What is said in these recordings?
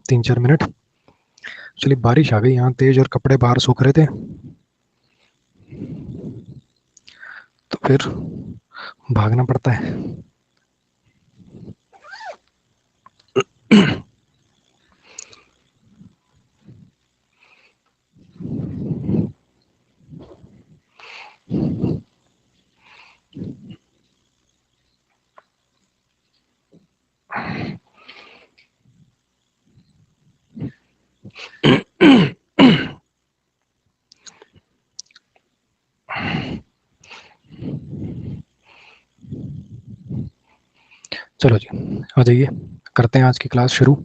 3-4 minute. चलिए बारिश आ गई यहाँ तेज और कपड़े बाहर सूख रहे थे, तो फिर भागना पड़ता है। चलो जी आ जाइए, करते हैं आज की क्लास शुरू।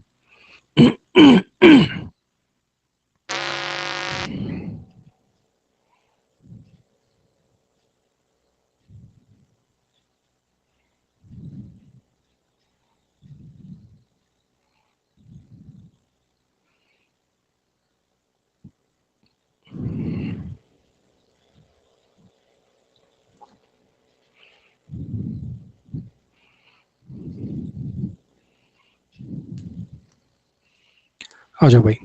आ जाओ भाई।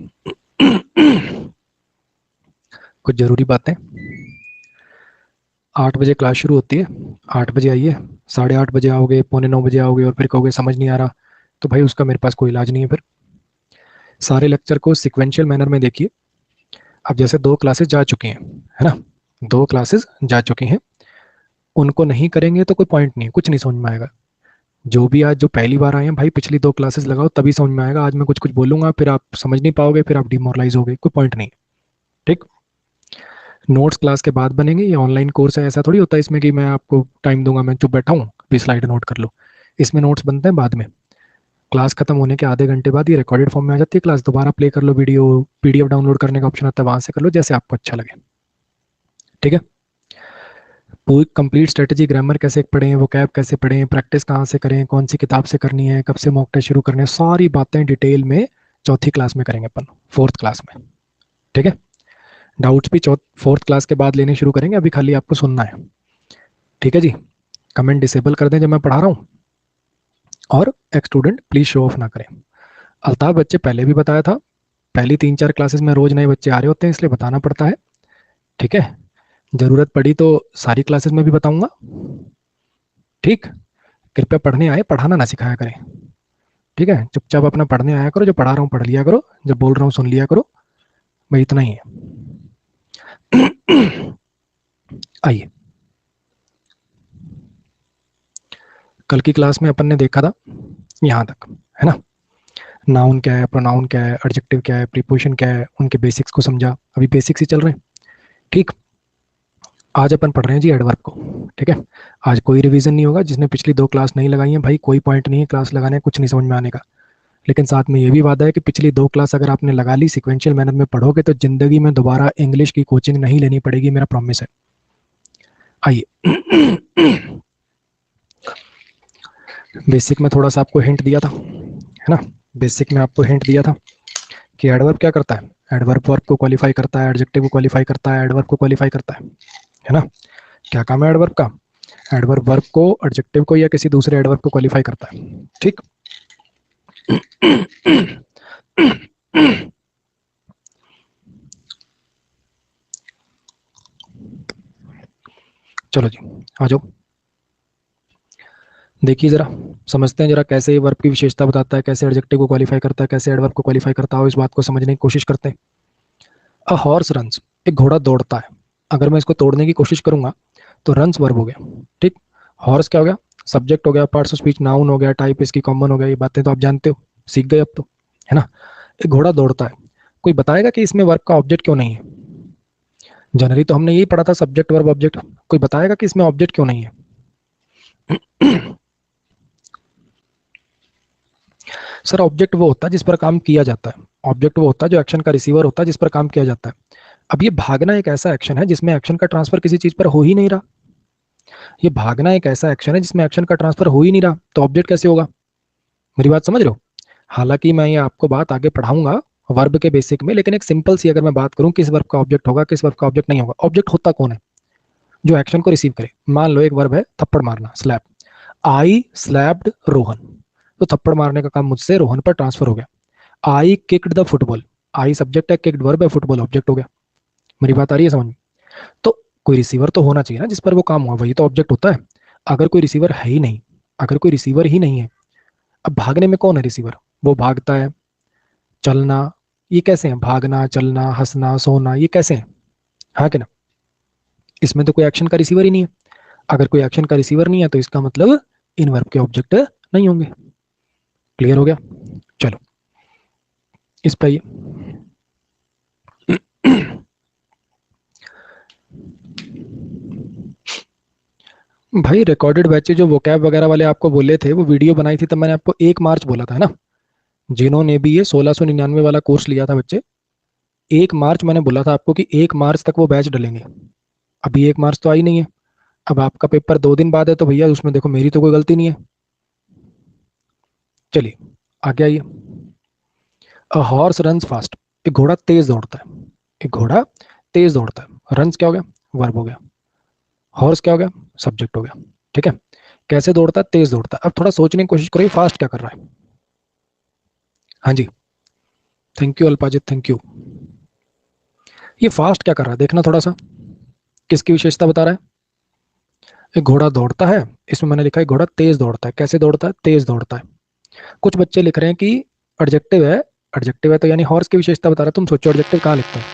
कुछ जरूरी बातें। 8 बजे क्लास शुरू होती है, 8 बजे आइए। 8:30 बजे आओगे, 8:45 बजे आओगे और फिर कहोगे समझ नहीं आ रहा, तो भाई उसका मेरे पास कोई इलाज नहीं है। फिर सारे लेक्चर को सिक्वेंशियल मैनर में देखिए। अब जैसे 2 क्लासेस जा चुकी हैं, है ना, 2 क्लासेस जा चुकी हैं, उनको नहीं करेंगे तो कोई पॉइंट नहीं, कुछ नहीं समझ में आएगा। जो भी आज जो पहली बार आए हैं भाई, पिछली 2 क्लासेस लगाओ तभी समझ में आएगा। आज मैं कुछ कुछ बोलूंगा, फिर आप समझ नहीं पाओगे, फिर आप डिमोरलाइज होगे, कोई पॉइंट नहीं। ठीक, नोट्स क्लास के बाद बनेंगे। ये ऑनलाइन कोर्स है, ऐसा थोड़ी होता है इसमें कि मैं आपको टाइम दूंगा, मैं चुप बैठा हूँ अभी स्लाइड नोट कर लो। इसमें नोट्स बनते हैं बाद में। क्लास खत्म होने के आधे घंटे बाद ये रिकॉर्डेड फॉर्म में आ जाती है क्लास, दोबारा प्ले कर लो वीडियो, पीडीएफ डाउनलोड करने का ऑप्शन आता है, वहां से कर लो जैसे आपको अच्छा लगे। ठीक है, पूरी कंप्लीट स्ट्रेटजी, ग्रामर कैसे पढ़ें, वो कैब कैसे पढ़ें, प्रैक्टिस कहाँ से करें, कौन सी किताब से करनी है, कब से मॉक टेस्ट शुरू करने हैं, सारी बातें डिटेल में चौथी क्लास में करेंगे अपन, 4th क्लास में। ठीक है, डाउट्स भी 4th क्लास के बाद लेने शुरू करेंगे, अभी खाली आपको सुनना है। ठीक है जी, कमेंट डिसेबल कर दें जब मैं पढ़ा रहा हूँ, और एक स्टूडेंट प्लीज शो ऑफ ना करें। अल्ताफ बच्चे पहले भी बताया था, पहली 3-4 क्लासेस में रोज नए बच्चे आ रहे होते हैं, इसलिए बताना पड़ता है। ठीक है, जरूरत पड़ी तो सारी क्लासेस में भी बताऊंगा। ठीक, कृपया पढ़ने आए, पढ़ाना ना सिखाया करें। ठीक है, चुपचाप अपना पढ़ने आया करो, जो पढ़ा रहा हूँ पढ़ लिया करो, जब बोल रहा हूँ सुन लिया करो, भाई इतना ही है। आइए, कल की क्लास में अपन ने देखा था यहाँ तक, है ना, नाउन क्या है, प्रोनाउन क्या है, एडजेक्टिव क्या है, प्रीपोजिशन क्या है, उनके बेसिक्स को समझा, अभी बेसिक्स ही चल रहे हैं। ठीक, आज अपन पढ़ रहे हैं जी एडवर्ब को। ठीक है, आज कोई रिवीजन नहीं होगा। जिसने पिछली 2 क्लास नहीं लगाई है भाई, कोई पॉइंट नहीं है क्लास लगाने, कुछ नहीं समझ में आने का। लेकिन साथ में ये भी वादा है कि पिछली 2 क्लास अगर आपने लगा ली, सिक्वेंशियल मैनर में पढ़ोगे, तो जिंदगी में दोबारा इंग्लिश की कोचिंग नहीं लेनी पड़ेगी, मेरा प्रॉमिस है। आइए, बेसिक में थोड़ा सा आपको हिंट दिया था, है ना, बेसिक में आपको हिंट दिया था कि एडवर्ब क्या करता है, एडवर्ब वर्ब को क्वालिफाई करता है, एडजेक्टिव को क्वालिफाई करता है, एडवर्ब को क्वालिफाई करता है ना। क्या काम है एडवर्ब का, एडवर्ब वर्ब को, एडजेक्टिव को या किसी दूसरे एडवर्ब को क्वालिफाई करता है। ठीक, चलो जी आ जाओ, देखिए जरा, समझते हैं जरा कैसे ये वर्ब की विशेषता बताता है, कैसे एडजेक्टिव को क्वालिफाई करता है, कैसे एडवर्ब को क्वालिफाई करता है, इस बात को समझने की कोशिश करते हैं। अ हॉर्स रन्स, एक घोड़ा दौड़ता है। अगर मैं इसको तोड़ने की कोशिश करूंगा तो रन्स वर्ब हो गया। ठीक, हॉर्स क्या हो गया, सब्जेक्ट हो गया, पार्ट्स ऑफ स्पीच नाउन हो गया, टाइप इसकी कॉमन हो गया, ये बातें तो आप जानते हो, सीख गए अब तो, है ना। एक घोड़ा दौड़ता है, कोई बताएगा कि इसमें वर्ब का ऑब्जेक्ट क्यों नहीं है। जनरली तो हमने यही पढ़ा था, सब्जेक्ट वर्ब ऑब्जेक्ट, कोई बताएगा कि इसमें ऑब्जेक्ट क्यों नहीं है। सर ऑब्जेक्ट वो होता है जिस पर काम किया जाता है, ऑब्जेक्ट वो होता है जो एक्शन का रिसीवर होता है, जिस पर काम किया जाता है। अब ये भागना एक ऐसा एक्शन है जिसमें एक्शन का ट्रांसफर किसी चीज पर हो ही नहीं रहा। ये भागना एक ऐसा एक्शन है जिसमें एक्शन का ट्रांसफर हो ही नहीं रहा, तो ऑब्जेक्ट कैसे होगा। मेरी बात समझ रहे हो। हालांकि मैं ये आपको बात आगे पढ़ाऊंगा वर्ब के बेसिक में, लेकिन एक सिंपल सी अगर मैं बात करूं, किस वर्ब का ऑब्जेक्ट होगा, किस वर्ब का ऑब्जेक्ट नहीं होगा। ऑब्जेक्ट होता कौन है, जो एक्शन को रिसीव करे। मान लो एक वर्ब है थप्पड़ मारना, स्लैप, आई स्लैप्ड रोहन, तो थप्पड़ मारने का काम मुझसे रोहन पर ट्रांसफर हो गया। I kicked the football, I subject है, किक्ड वर्ब है, फुटबॉल ऑब्जेक्ट हो गया। मेरी बात आ रही है समझ में? तो कोई रिसीवर तो होना चाहिए ना जिस पर वो काम हुआ, वही तो ऑब्जेक्ट होता है। अगर कोई रिसीवर है ही नहीं, अगर कोई रिसीवर ही नहीं है, अब भागने में कौन है रिसीवर? वो भागता है, चलना, ये कैसे है? भागना, चलना, हंसना, सोना, ये कैसे है? हाँ कि ना? इसमें तो कोई एक्शन का रिसीवर ही नहीं है। अगर कोई एक्शन का रिसीवर नहीं है तो इसका मतलब इन वर्ब के ऑब्जेक्ट नहीं होंगे। क्लियर हो गया? चलो इस पे आइए। भाई रिकॉर्डेड बैचेज जो वोकैब वगैरह वाले आपको बोले थे, वो वीडियो बनाई थी तब मैंने आपको 1 मार्च बोला था ना। जिन्होंने भी ये 1699 वाला कोर्स लिया था बच्चे, 1 मार्च मैंने बोला था आपको कि 1 मार्च तक वो बैच डलेंगे। अभी 1 मार्च तो आई नहीं है। अब आपका पेपर 2 दिन बाद है तो भैया उसमें देखो मेरी तो कोई गलती नहीं है। चलिए आगे आइए। अ हॉर्स रन्स फास्ट, एक घोड़ा तेज दौड़ता है। एक घोड़ा तेज दौड़ता है। रन्स क्या हो गया? वर्ब हो गया। हॉर्स क्या हो गया? सब्जेक्ट हो गया। ठीक है। कैसे दौड़ता है? तेज दौड़ता है। अब थोड़ा सोचने की कोशिश करो, फास्ट क्या कर रहा है? हाँ जी, थैंक यू अल्पाजित, थैंक यू। ये फास्ट क्या कर रहा है देखना थोड़ा सा, किसकी विशेषता बता रहा है? एक घोड़ा दौड़ता है, इसमें मैंने लिखा है घोड़ा तेज दौड़ता है। कैसे दौड़ता है? तेज दौड़ता है। कुछ बच्चे लिख रहे हैं कि एडजेक्टिव है। एडजेक्टिव है तो यानी हॉर्स की विशेषता बता रहा है। तुम सोचो एडजेक्टिव कहाँ लिखते हैं?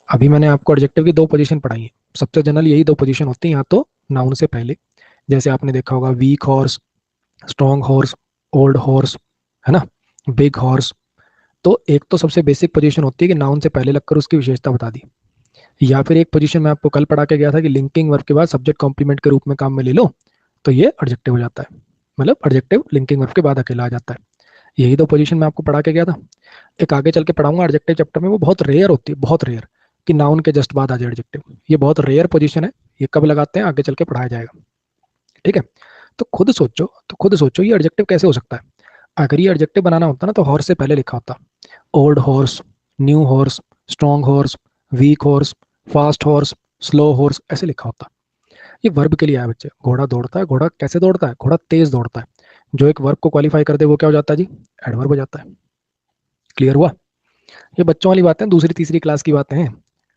अभी मैंने आपको एडजेक्टिव की 2 पोजीशन पढ़ाई है। सबसे जनरल यही 2 पोजीशन होती है, या तो नाउन से पहले, जैसे आपने देखा होगा weak horse, strong horse, old horse, है ना, बिग हॉर्स। तो एक तो सबसे बेसिक पोजीशन होती है कि नाउन से पहले लगकर उसकी विशेषता बता दी, या फिर एक पोजीशन मैं आपको कल पढ़ा के गया था कि लिंकिंग वर्ब के बाद सब्जेक्ट कॉम्प्लीमेंट के रूप में काम में ले लो, तो ये एडजेक्टिव हो जाता है। मतलब एडजेक्टिव लिंकिंग वर्ब के बाद अकेला आ जाता है। यही 2 पोजीशन मैं आपको पढ़ा के गया था। एक आगे चल के पढ़ाऊंगा एडजेक्टिव चैप्टर में, वो बहुत रेयर होती है, बहुत रेयर, कि नाउन के जस्ट बाद आ जाए एडजेक्टिव। ये बहुत रेयर पोजीशन है। ये कब लगाते हैं आगे चल के पढ़ाया जाएगा। ठीक है। तो खुद सोचो ये एडजेक्टिव कैसे हो सकता है? अगर ये एडजेक्टिव बनाना होता ना तो हॉर्स से पहले लिखा होता। Old horse, new horse, strong horse, weak horse, fast horse, slow horse, ऐसे लिखा होता। ये वर्ब के लिए है बच्चे। घोड़ा दौड़ता है। घोड़ा कैसे दौड़ता है? घोड़ा तेज दौड़ता है। जो एक वर्ब को क्वालिफाई कर दे वो क्या हो जाता है जी? एडवर्ब हो जाता है। क्लियर हुआ? ये बच्चों वाली बातें, दूसरी तीसरी क्लास की बातें हैं,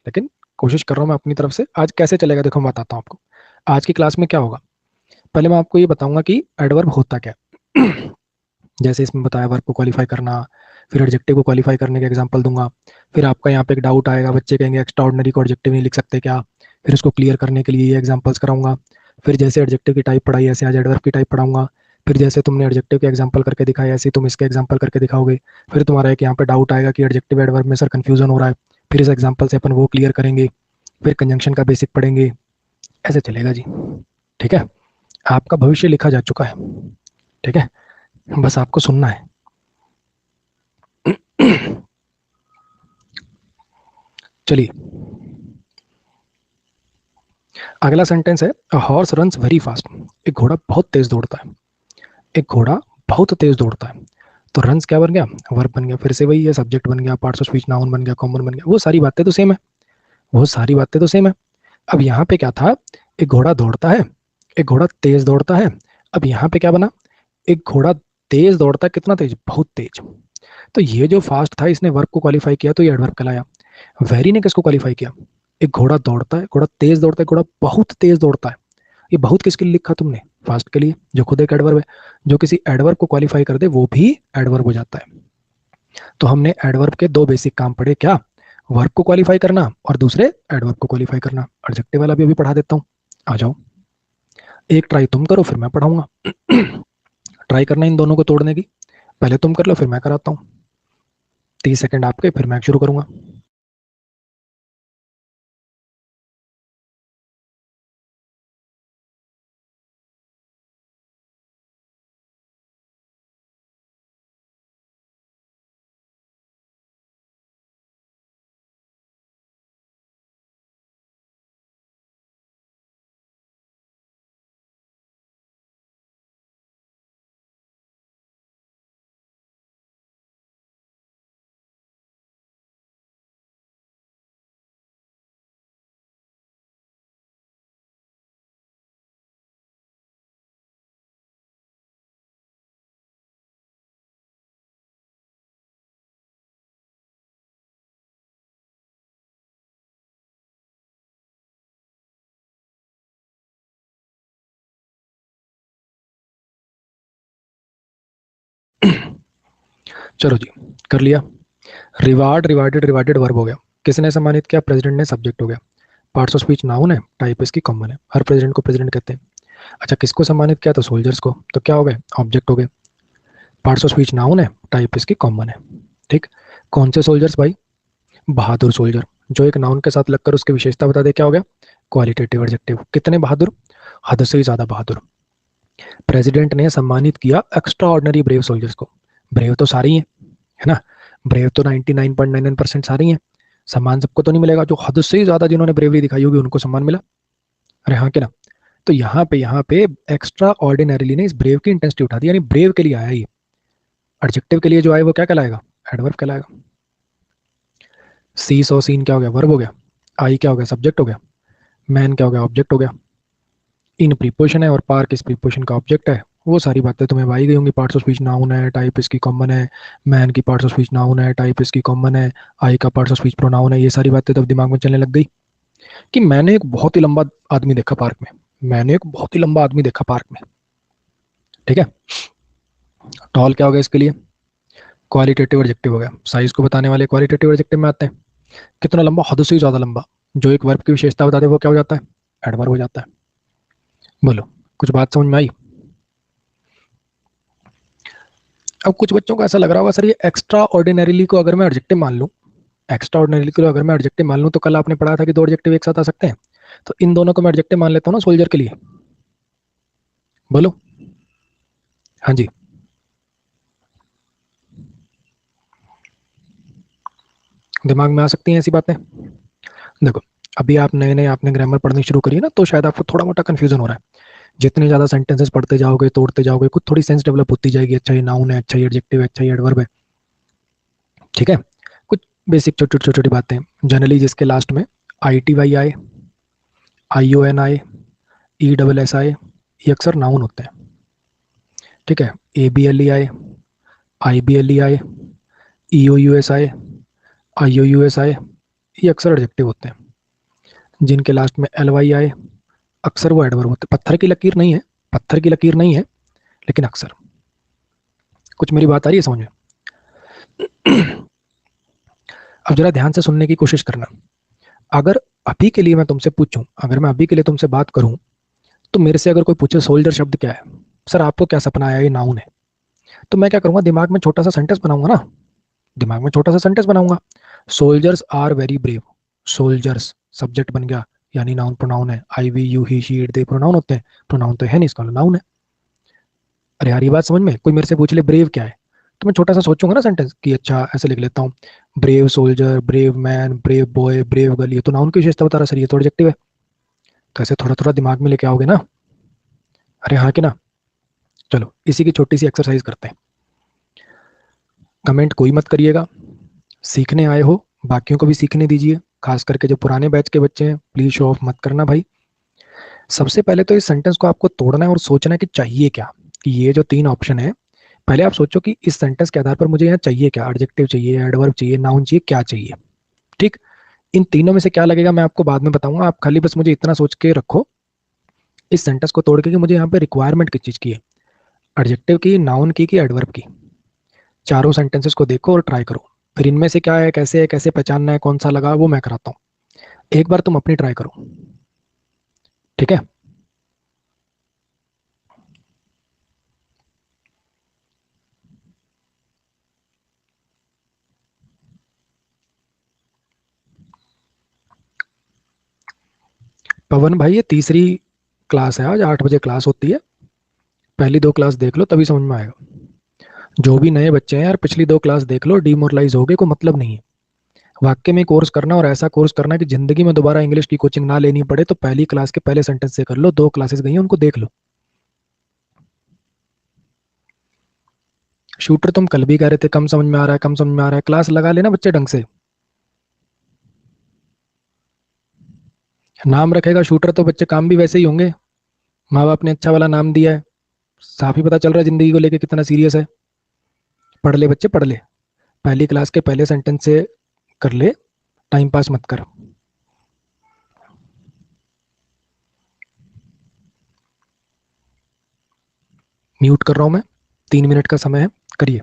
लेकिन कोशिश कर रहा हूँ मैं अपनी तरफ से। आज कैसे चलेगा देखो मैं बताता हूँ आपको। आज की क्लास में क्या होगा, पहले मैं आपको ये बताऊंगा कि एडवर्ब होता क्या है। जैसे इसमें बताया वर्ब को क्वालिफाई करना, फिर एडजेक्टिव को क्वालिफाई करने का एग्जांपल दूंगा। फिर आपका यहाँ पे एक डाउट आएगा, बच्चे कहेंगे एक्स्ट्रा ऑर्डिनरी को एडजेक्टिव नहीं लिख सकते क्या? फिर उसको क्लियर करने के लिए ये एग्जांपल्स कराऊंगा। फिर जैसे एडजेक्टिव की टाइप पढ़ाई ऐसे आज एडवर्ब की टाइप पढ़ाऊंगा। फिर जैसे तुमने एडजेक्टिव के एग्जांपल करके दिखाया ऐसे तुम इसके एग्जांपल करके दिखाओगे। फिर तुम्हारा एक यहाँ पे डाउट आएगा कि एडजेक्टिव एडवर्ब में सर कंफ्यूजन हो रहा है, फिर इस एग्जांपल से अपन वो क्लियर करेंगे। फिर कंजंक्शन का बेसिक पढ़ेंगे। ऐसे चलेगा जी। ठीक है। आपका भविष्य लिखा जा चुका है। ठीक है, बस आपको सुनना है। चलिए अगला सेंटेंस है, a horse runs very fast. एक घोड़ा बहुत तेज दौड़ता है। एक घोड़ा बहुत तेज दौड़ता है। तो रन्स क्या बन गया? वर्ब बन गया। फिर से वही है, सब्जेक्ट बन गया, पार्ट्स ऑफ स्पीच नाउन बन गया, कॉमन बन गया। वो सारी बातें तो सेम है। वो सारी बातें तो सेम है। अब यहाँ पे क्या था? एक घोड़ा दौड़ता है, एक घोड़ा तेज दौड़ता है। अब यहाँ पे क्या बना? एक घोड़ा तेज दौड़ता है। कितना तेज? बहुत तेज। तो ये जो फास्ट था इसने वर्ब को क्वालिफाई किया तो ये एडवर्ब कहलाया। वेरी ने किसको क्वालिफाई किया? एक घोड़ा दौड़ता है, घोड़ा तेज दौड़ता है, घोड़ा बहुत तेज दौड़ता है। ये बहुत किसके लिए लिखा तुमने? फास्ट के लिए, जो खुद एक एडवर्ब है। जो किसी एडवर्ब को क्वालिफाई कर दे वो भी एडवर्ब हो जाता है। तो हमने एडवर्ब के 2 बेसिक काम पढ़े, क्या? वर्ब को क्वालिफाई करना और दूसरे एडवर्ब को क्वालिफाई करना। एडजेक्टिव वाला भी अभी पढ़ा देता हूँ, आ जाओ। एक ट्राई तुम करो फिर मैं पढ़ाऊंगा। ट्राई करना इन दोनों को तोड़ने की, पहले तुम कर लो फिर मैं कराता हूँ। 30 सेकंड आपके, फिर मैं शुरू करूंगा। चलो जी, कर लिया। रिवार्ड रिवार्डेड रिवार्डेड वर्ब हो गया। किसने सम्मानित किया? प्रेसिडेंट ने, सब्जेक्ट हो गया। पार्ट्स ऑफ स्पीच नाउन है, टाइप इसकी कॉमन है, हर प्रेसिडेंट को प्रेसिडेंट कहते हैं। अच्छा, किसको सम्मानित किया? तो सोल्जर्स को, तो क्या हो गए? ऑब्जेक्ट हो गए। पार्ट्स ऑफ स्पीच नाउन है, टाइप इसकी कॉमन है। ठीक। कौन से सोल्जर्स भाई? बहादुर सोल्जर। जो एक नाउन के साथ लगकर उसकी विशेषता बता दे, क्या हो गया? Qualitative adjective. कितने बहादुर? हद से ही ज्यादा बहादुर। प्रेसिडेंट ने सम्मानित किया एक्स्ट्रा ऑर्डिनरी ब्रेव सोल्जर्स को। ब्रेव तो सारी हैं, है ना? ब्रेव तो 99.99% सारी हैं। सम्मान सबको तो नहीं मिलेगा, जो हद से ही ज्यादा जिन्होंने ब्रेवरी दिखाई होगी उनको सम्मान मिला। अरे हाँ कि ना? तो यहाँ पे एक्स्ट्रा ऑर्डिनरीली ने इस ब्रेव की इंटेंसिटी उठा दी, यानी ब्रेव के लिए आया ये। एडजेक्टिव के लिए जो आए वो क्या कहलाएगा? एडवर्ब कहलाएगा। सी सो सीन क्या हो गया? वर्ब हो गया। आई क्या हो गया? सब्जेक्ट हो गया। मैन क्या हो गया? ऑब्जेक्ट हो गया। इन प्रीपोजिशन है और पार्क इस प्रीपोजिशन का ऑब्जेक्ट है। वो सारी बातें तुम्हें आई गई होंगी। पार्ट्स ऑफ स्पीच नाउन है, टाइप इसकी कॉमन है। मैन की पार्ट्स ऑफ स्पीच नाउन है, टाइप इसकी कॉमन है। आई का पार्ट्स ऑफ स्पीच प्रोनाउन है। ये सारी बातें तो दिमाग में चलने लग गई कि मैंने एक बहुत ही लंबा आदमी देखा पार्क में। मैंने एक बहुत ही लंबा आदमी देखा पार्क में। ठीक है। टॉल क्या हो गया इसके लिए? क्वालिटेटिव एडजेक्टिव हो गया। साइज को बताने वाले क्वालिटेटिव एडजेक्टिव में आते हैं। कितना लंबा? हद से ही ज्यादा लंबा। जो एक वर्ब की विशेषता बताते हैं वो क्या हो जाता है? एडवर्ब हो जाता है। बोलो, कुछ बात समझ में आई? अब कुछ बच्चों को ऐसा लग रहा होगा, सर ये एक्स्ट्रा ऑर्डिनरीली को अगर मैं एडजेक्टिव मान लूं, एक्स्ट्रा ऑर्डिनरीली को अगर मैं एडजेक्टिव मान लूं, तो कल आपने पढ़ा था कि दो एडजेक्टिव एक साथ आ सकते हैं। तो इन दोनों को मैं एडजेक्टिव मान लेता हूं ना सोल्जर के लिए। बोलो। हाँ जी। दिमाग में आ सकती हैं ऐसी बातें। देखो, अभी आप नए नए आपने ग्रामर पढ़नी शुरू करी है ना, तो शायद आपको थोड़ा मोटा कंफ्यूजन हो रहा है। जितने ज्यादा सेंटेंसेस पढ़ते जाओगे, तोड़ते जाओगे, कुछ थोड़ी सेंस डेवलप होती जाएगी। अच्छा ये नाउन है, अच्छा ये एडजेक्टिव है, अच्छा ये एडवर्ब है। ठीक है। कुछ बेसिक छोटी छोटी छोटी बातें। जनरली जिसके लास्ट में आई टी वाई आए, आई ओ एन आए, ई डबल एस आए, ये अक्सर नाउन होते हैं। ठीक है। ए बी एल ई आए, आई बी एल ई आए, ई ओ यू एस आए, आई ओ यू एस आए, ये अक्सर एडजेक्टिव होते हैं। जिनके लास्ट में एल वाई आए, अक्सर वो एडवर्ब होते हैं। पत्थर की लकीर नहीं है, पत्थर की लकीर नहीं है, लेकिन अक्सर। कुछ मेरी बात आ रही है समझ में? अब जरा ध्यान से सुनने की कोशिश करना। अगर अभी के लिए मैं तुमसे पूछूं, अगर मैं अभी के लिए तुमसे बात करूं, तो मेरे से अगर कोई पूछे सोल्जर शब्द क्या है, सर आपको क्या सपना आया? ये नाउन है। तो मैं क्या करूंगा? दिमाग में छोटा सा सेंटेंस बनाऊंगा ना। दिमाग में छोटा सा सेंटेंस बनाऊंगा। Soldiers are very brave. Soldiers subject बन गया, यानी नाउन प्रोनाउन है। I we you he she it they pronoun होते हैं। प्रोनाउन तो है नहीं, इसका नाउन है। अरे यार ये बात समझ में? कोई मेरे से पूछ ले ब्रेव क्या है, तो मैं छोटा सा सोचूंगा ना सेंटेंस कि अच्छा ऐसे लिख लेता हूँ। Brave soldier, brave man, brave boy, brave girl, ये तो नाउन की विशेषता बता रहा सर, ये तो एडजेक्टिव है। तो ऐसे थोड़ा थोड़ा दिमाग में लेके आओगे ना? अरे हाँ कि ना? चलो इसी की छोटी सी एक्सरसाइज करते हैं। कमेंट कोई मत करिएगा। सीखने आए हो, बाकियों को भी सीखने दीजिए। खास करके जो पुराने बैच के बच्चे हैं, प्लीज शो ऑफ मत करना भाई। सबसे पहले तो इस सेंटेंस को आपको तोड़ना है और सोचना है कि चाहिए क्या। कि ये जो तीन ऑप्शन है, पहले आप सोचो कि इस सेंटेंस के आधार पर मुझे यहाँ चाहिए क्या। एडजेक्टिव चाहिए, एडवर्ब चाहिए, नाउन चाहिए, क्या चाहिए? ठीक। इन तीनों में से क्या लगेगा मैं आपको बाद में बताऊंगा। आप खाली बस मुझे इतना सोच के रखो इस सेंटेंस को तोड़ के कि मुझे यहाँ पे रिक्वायरमेंट किस चीज की है। एडजेक्टिव की, नाउन की, एडवर्ब की। चारों सेंटेंसेस को देखो और ट्राई करो। फिर इनमें से क्या है, कैसे पहचानना है, कौन सा लगा, वो मैं कराता हूँ। एक बार तुम अपनी ट्राई करो। ठीक है। पवन भाई ये तीसरी क्लास है, आज 8 बजे क्लास होती है। पहली दो क्लास देख लो तभी समझ में आएगा। जो भी नए बच्चे हैं यार, पिछली दो क्लास देख लो, डिमोरलाइज हो गए, कोई मतलब नहीं है। वाक्य में कोर्स करना और ऐसा कोर्स करना कि जिंदगी में दोबारा इंग्लिश की कोचिंग ना लेनी पड़े, तो पहली क्लास के पहले सेंटेंस से कर लो। दो क्लासेस गई हैं उनको देख लो। शूटर तुम कल भी कह रहे थे कम समझ में आ रहा है, कम समझ में आ रहा है। क्लास लगा लेना बच्चे ढंग से। नाम रखेगा शूटर तो बच्चे काम भी वैसे ही होंगे। माँ बाप ने अच्छा वाला नाम दिया है, साफ ही पता चल रहा है जिंदगी को लेके कितना सीरियस है। पढ़ ले बच्चे, पढ़ ले। पहली क्लास के पहले सेंटेंस से कर ले, टाइम पास मत कर। म्यूट कर रहा हूं मैं, 3 मिनट का समय है, करिए।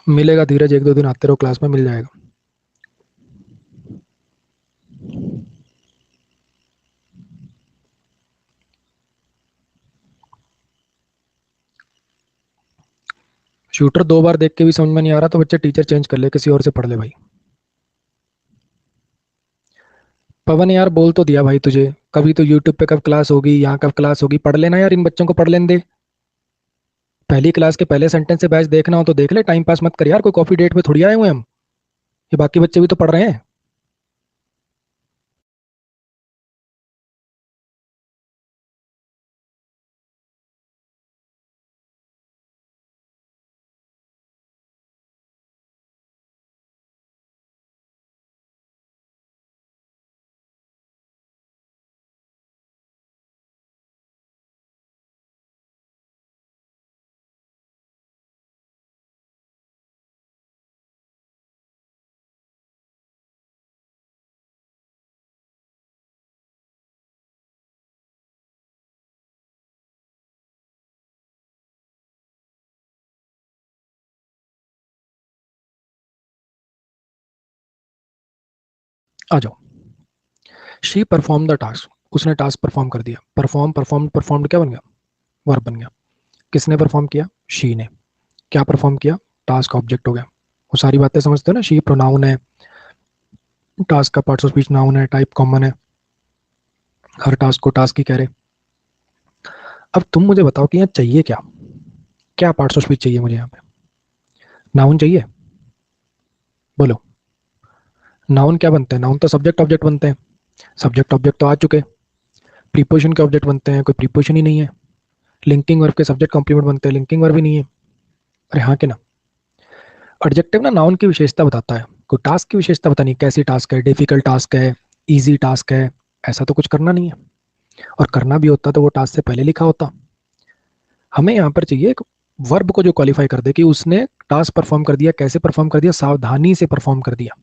मिलेगा धीरज, 1-2 दिन आते रहो क्लास में, मिल जाएगा। शूटर 2 बार देख के भी समझ में नहीं आ रहा तो बच्चे टीचर चेंज कर ले, किसी और से पढ़ ले भाई। पवन यार बोल तो दिया भाई तुझे, कभी तो यूट्यूब पे कब क्लास होगी, यहाँ कब क्लास होगी, पढ़ लेना यार, इन बच्चों को पढ़ लेने दे। पहली क्लास के पहले सेंटेंस से बैच देखना हो तो देख ले, टाइम पास मत कर यार, कोई कॉफी डेट पे थोड़ी आए हुए हम, ये बाकी बच्चे भी तो पढ़ रहे हैं। आ जाओ। शी परफॉर्म द टास्क, उसने टास्क परफॉर्म कर दिया। परफॉर्म, परफॉर्म, परफॉर्म्ड क्या बन गया? वर्ब बन गया। किसने परफॉर्म किया? शी ने। क्या परफॉर्म किया? टास्क ऑब्जेक्ट हो गया। वो सारी बातें समझते हो ना, शी प्रोनाउन है, टास्क का पार्ट्स ऑफ स्पीच नाउन है, टाइप कॉमन है, हर टास्क को टास्क ही कह रहे। अब तुम मुझे बताओ कि यहाँ चाहिए क्या, क्या पार्ट्स ऑफ स्पीच चाहिए मुझे यहाँ पे? नाउन चाहिए? बोलो। नाउन क्या बनते हैं? नाउन तो सब्जेक्ट ऑब्जेक्ट बनते हैं, सब्जेक्ट ऑब्जेक्ट तो आ चुके। प्रीपोजिशन के ऑब्जेक्ट बनते हैं, कोई प्रीपोजिशन ही नहीं है। लिंकिंग वर्ब के सब्जेक्ट कॉम्प्लीमेंट बनते हैं, लिंकिंग वर्ब भी नहीं है। अरे हाँ के ना। एडजेक्टिव ना नाउन की विशेषता बताता है, कोई टास्क की विशेषता बतानी, कैसी टास्क है, डिफिकल्ट टास्क है, इजी टास्क है, ऐसा तो कुछ करना नहीं है। और करना भी होता तो वो टास्क से पहले लिखा होता। हमें यहाँ पर चाहिए एक वर्ब को जो क्वालिफाई कर दे कि उसने टास्क परफॉर्म कर दिया, कैसे परफॉर्म कर दिया, सावधानी से परफॉर्म कर दिया।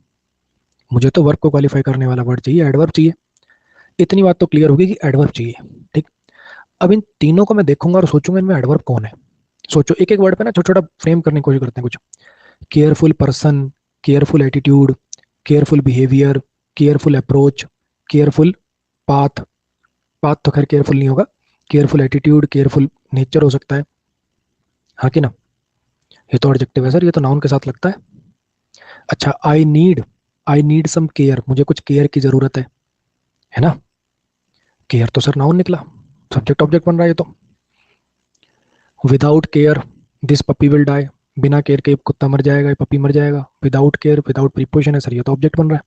मुझे तो वर्ब को क्वालिफाई करने वाला वर्ड चाहिए, एडवर्ब चाहिए। इतनी बात तो क्लियर होगी कि एडवर्ब चाहिए। ठीक। अब इन तीनों को मैं देखूंगा और सोचूंगा इनमें एडवर्ब कौन है। सोचो, एक एक वर्ड पे ना छोटा छोटा फ्रेम करने की कोशिश करते हैं कुछ। Careful person, careful attitude, careful behaviour, careful approach, careful path. Path तो खैर केयरफुल नहीं होगा। केयरफुल एटीट्यूड, केयरफुल नेचर हो सकता है। हाँ कि ना। ये तो एडजेक्टिव है सर, ये तो नाउन के साथ लगता है। अच्छा, आई नीड सम केयर, मुझे कुछ केयर की जरूरत है ना। केयर तो सर नाउन निकला, सब्जेक्ट ऑब्जेक्ट बन रहा है ये तो। Without care this puppy will die, बिना केयर के कुत्ता मर जाएगा, ये पपी मर जाएगा। विदाउट केयर, विदाउट प्रीपोजिशन है सर, ये तो ऑब्जेक्ट बन रहा है,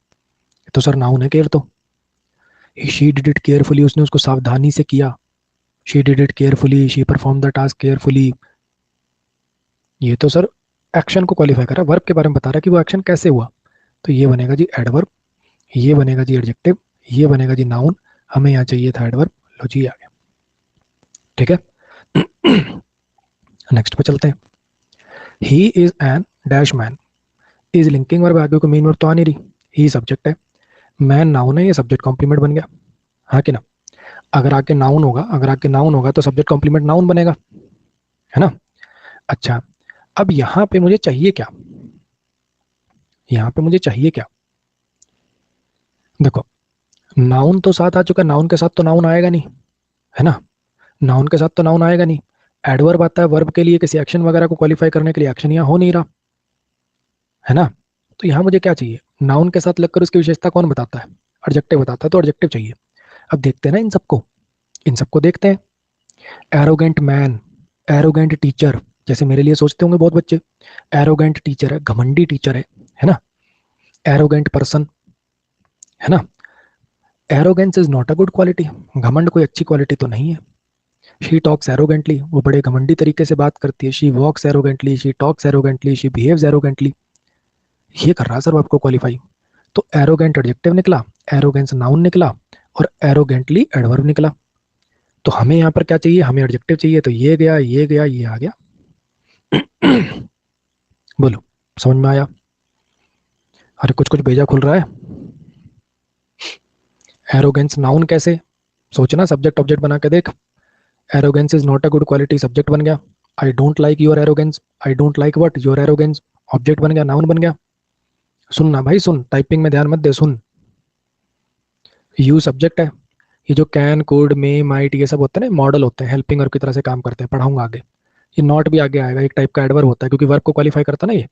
ये तो सर नाउन है केयर तो। शी डिड इट केयरफुली, उसने उसको सावधानी से किया। She did it carefully, she perform the task carefully, ये तो सर एक्शन को क्वालिफाई कर रहा है, वर्ब के बारे में बता रहा है कि वो एक्शन कैसे हुआ। तो ये बनेगा जी एडवर्ब, ये बनेगा जी एडजेक्टिव, ये बनेगा जी नाउन। हमें यहाँ चाहिए था एडवर्ब, लो जी आ गया। ठीक है। नेक्स्ट पे चलते हैं। He is an dash man, is linking verb, आगे को मेन वर्ब तो आ नहीं रही, ही सब्जेक्ट है, मैन नाउन है, ये सब्जेक्ट कॉम्प्लीमेंट बन गया। हाँ कि ना। अगर आगे नाउन होगा, अगर आगे नाउन होगा तो सब्जेक्ट कॉम्प्लीमेंट नाउन बनेगा, है ना। अच्छा, अब यहां पे मुझे चाहिए क्या? यहां पे मुझे चाहिए क्या? देखो, नाउन तो साथ आ चुका, नाउन के साथ तो नाउन आएगा नहीं, है ना। नाउन के साथ तो नाउन आएगा नहीं। एडवर्ब आता है वर्ब के लिए, किसी एक्शन वगैरह को क्वालिफाई करने के लिए, एक्शन यहाँ हो नहीं रहा, है ना। तो यहाँ मुझे क्या चाहिए? नाउन के साथ लगकर उसकी विशेषता कौन बताता है? एडजेक्टिव बताता है, तो एडजेक्टिव चाहिए। अब देखते हैं ना इन सबको, इन सबको देखते हैं। एरोगेंट मैन, एरोगेंट टीचर, जैसे मेरे लिए सोचते होंगे बहुत बच्चे, एरोगेंट टीचर है, घमंडी टीचर है ना। एरोगेंट पर्सन, है ना। Arrogance is not a good quality, घमंड कोई अच्छी क्वालिटी तो नहीं है। शी टॉक्स एरोगेंटली, वो बड़े घमंडी तरीके से बात करती है। She walks arrogantly, she talks arrogantly, she behaves arrogantly, ये कर रहा है सर आपको क्वालिफाई। तो एरोगेंट एडजेक्टिव निकला, एरोगेंस नाउन निकला, और एरोगेंटली एडवर्ब निकला। तो हमें यहाँ पर क्या चाहिए? हमें एडजेक्टिव चाहिए, तो ये गया, ये गया, ये आ गया। बोलो, समझ में आया? अरे कुछ कुछ भेजा खुल रहा है। एरोगेंस नाउन कैसे? सोचना, सब्जेक्ट ऑब्जेक्ट बना के देख। Arrogance is not a good quality, subject बन गया। I don't like your arrogance, I don't like what? Your arrogance. Object बन गया, नाउन बन गया। सुनना भाई सुन, टाइपिंग में ध्यान मत दे, सुन। यू सब्जेक्ट है। ये जो कैन, कुड, मे, माइट, ये सब होते हैं ना, मॉडल होते हैं, हेल्पिंग वर्ब की तरह से काम करते हैं, पढ़ाऊंगा आगे। ये नॉट भी आगे आएगा, एक टाइप का एडवर्ब होता है, क्योंकि वर्ब को क्वालिफाई करता है ना ये।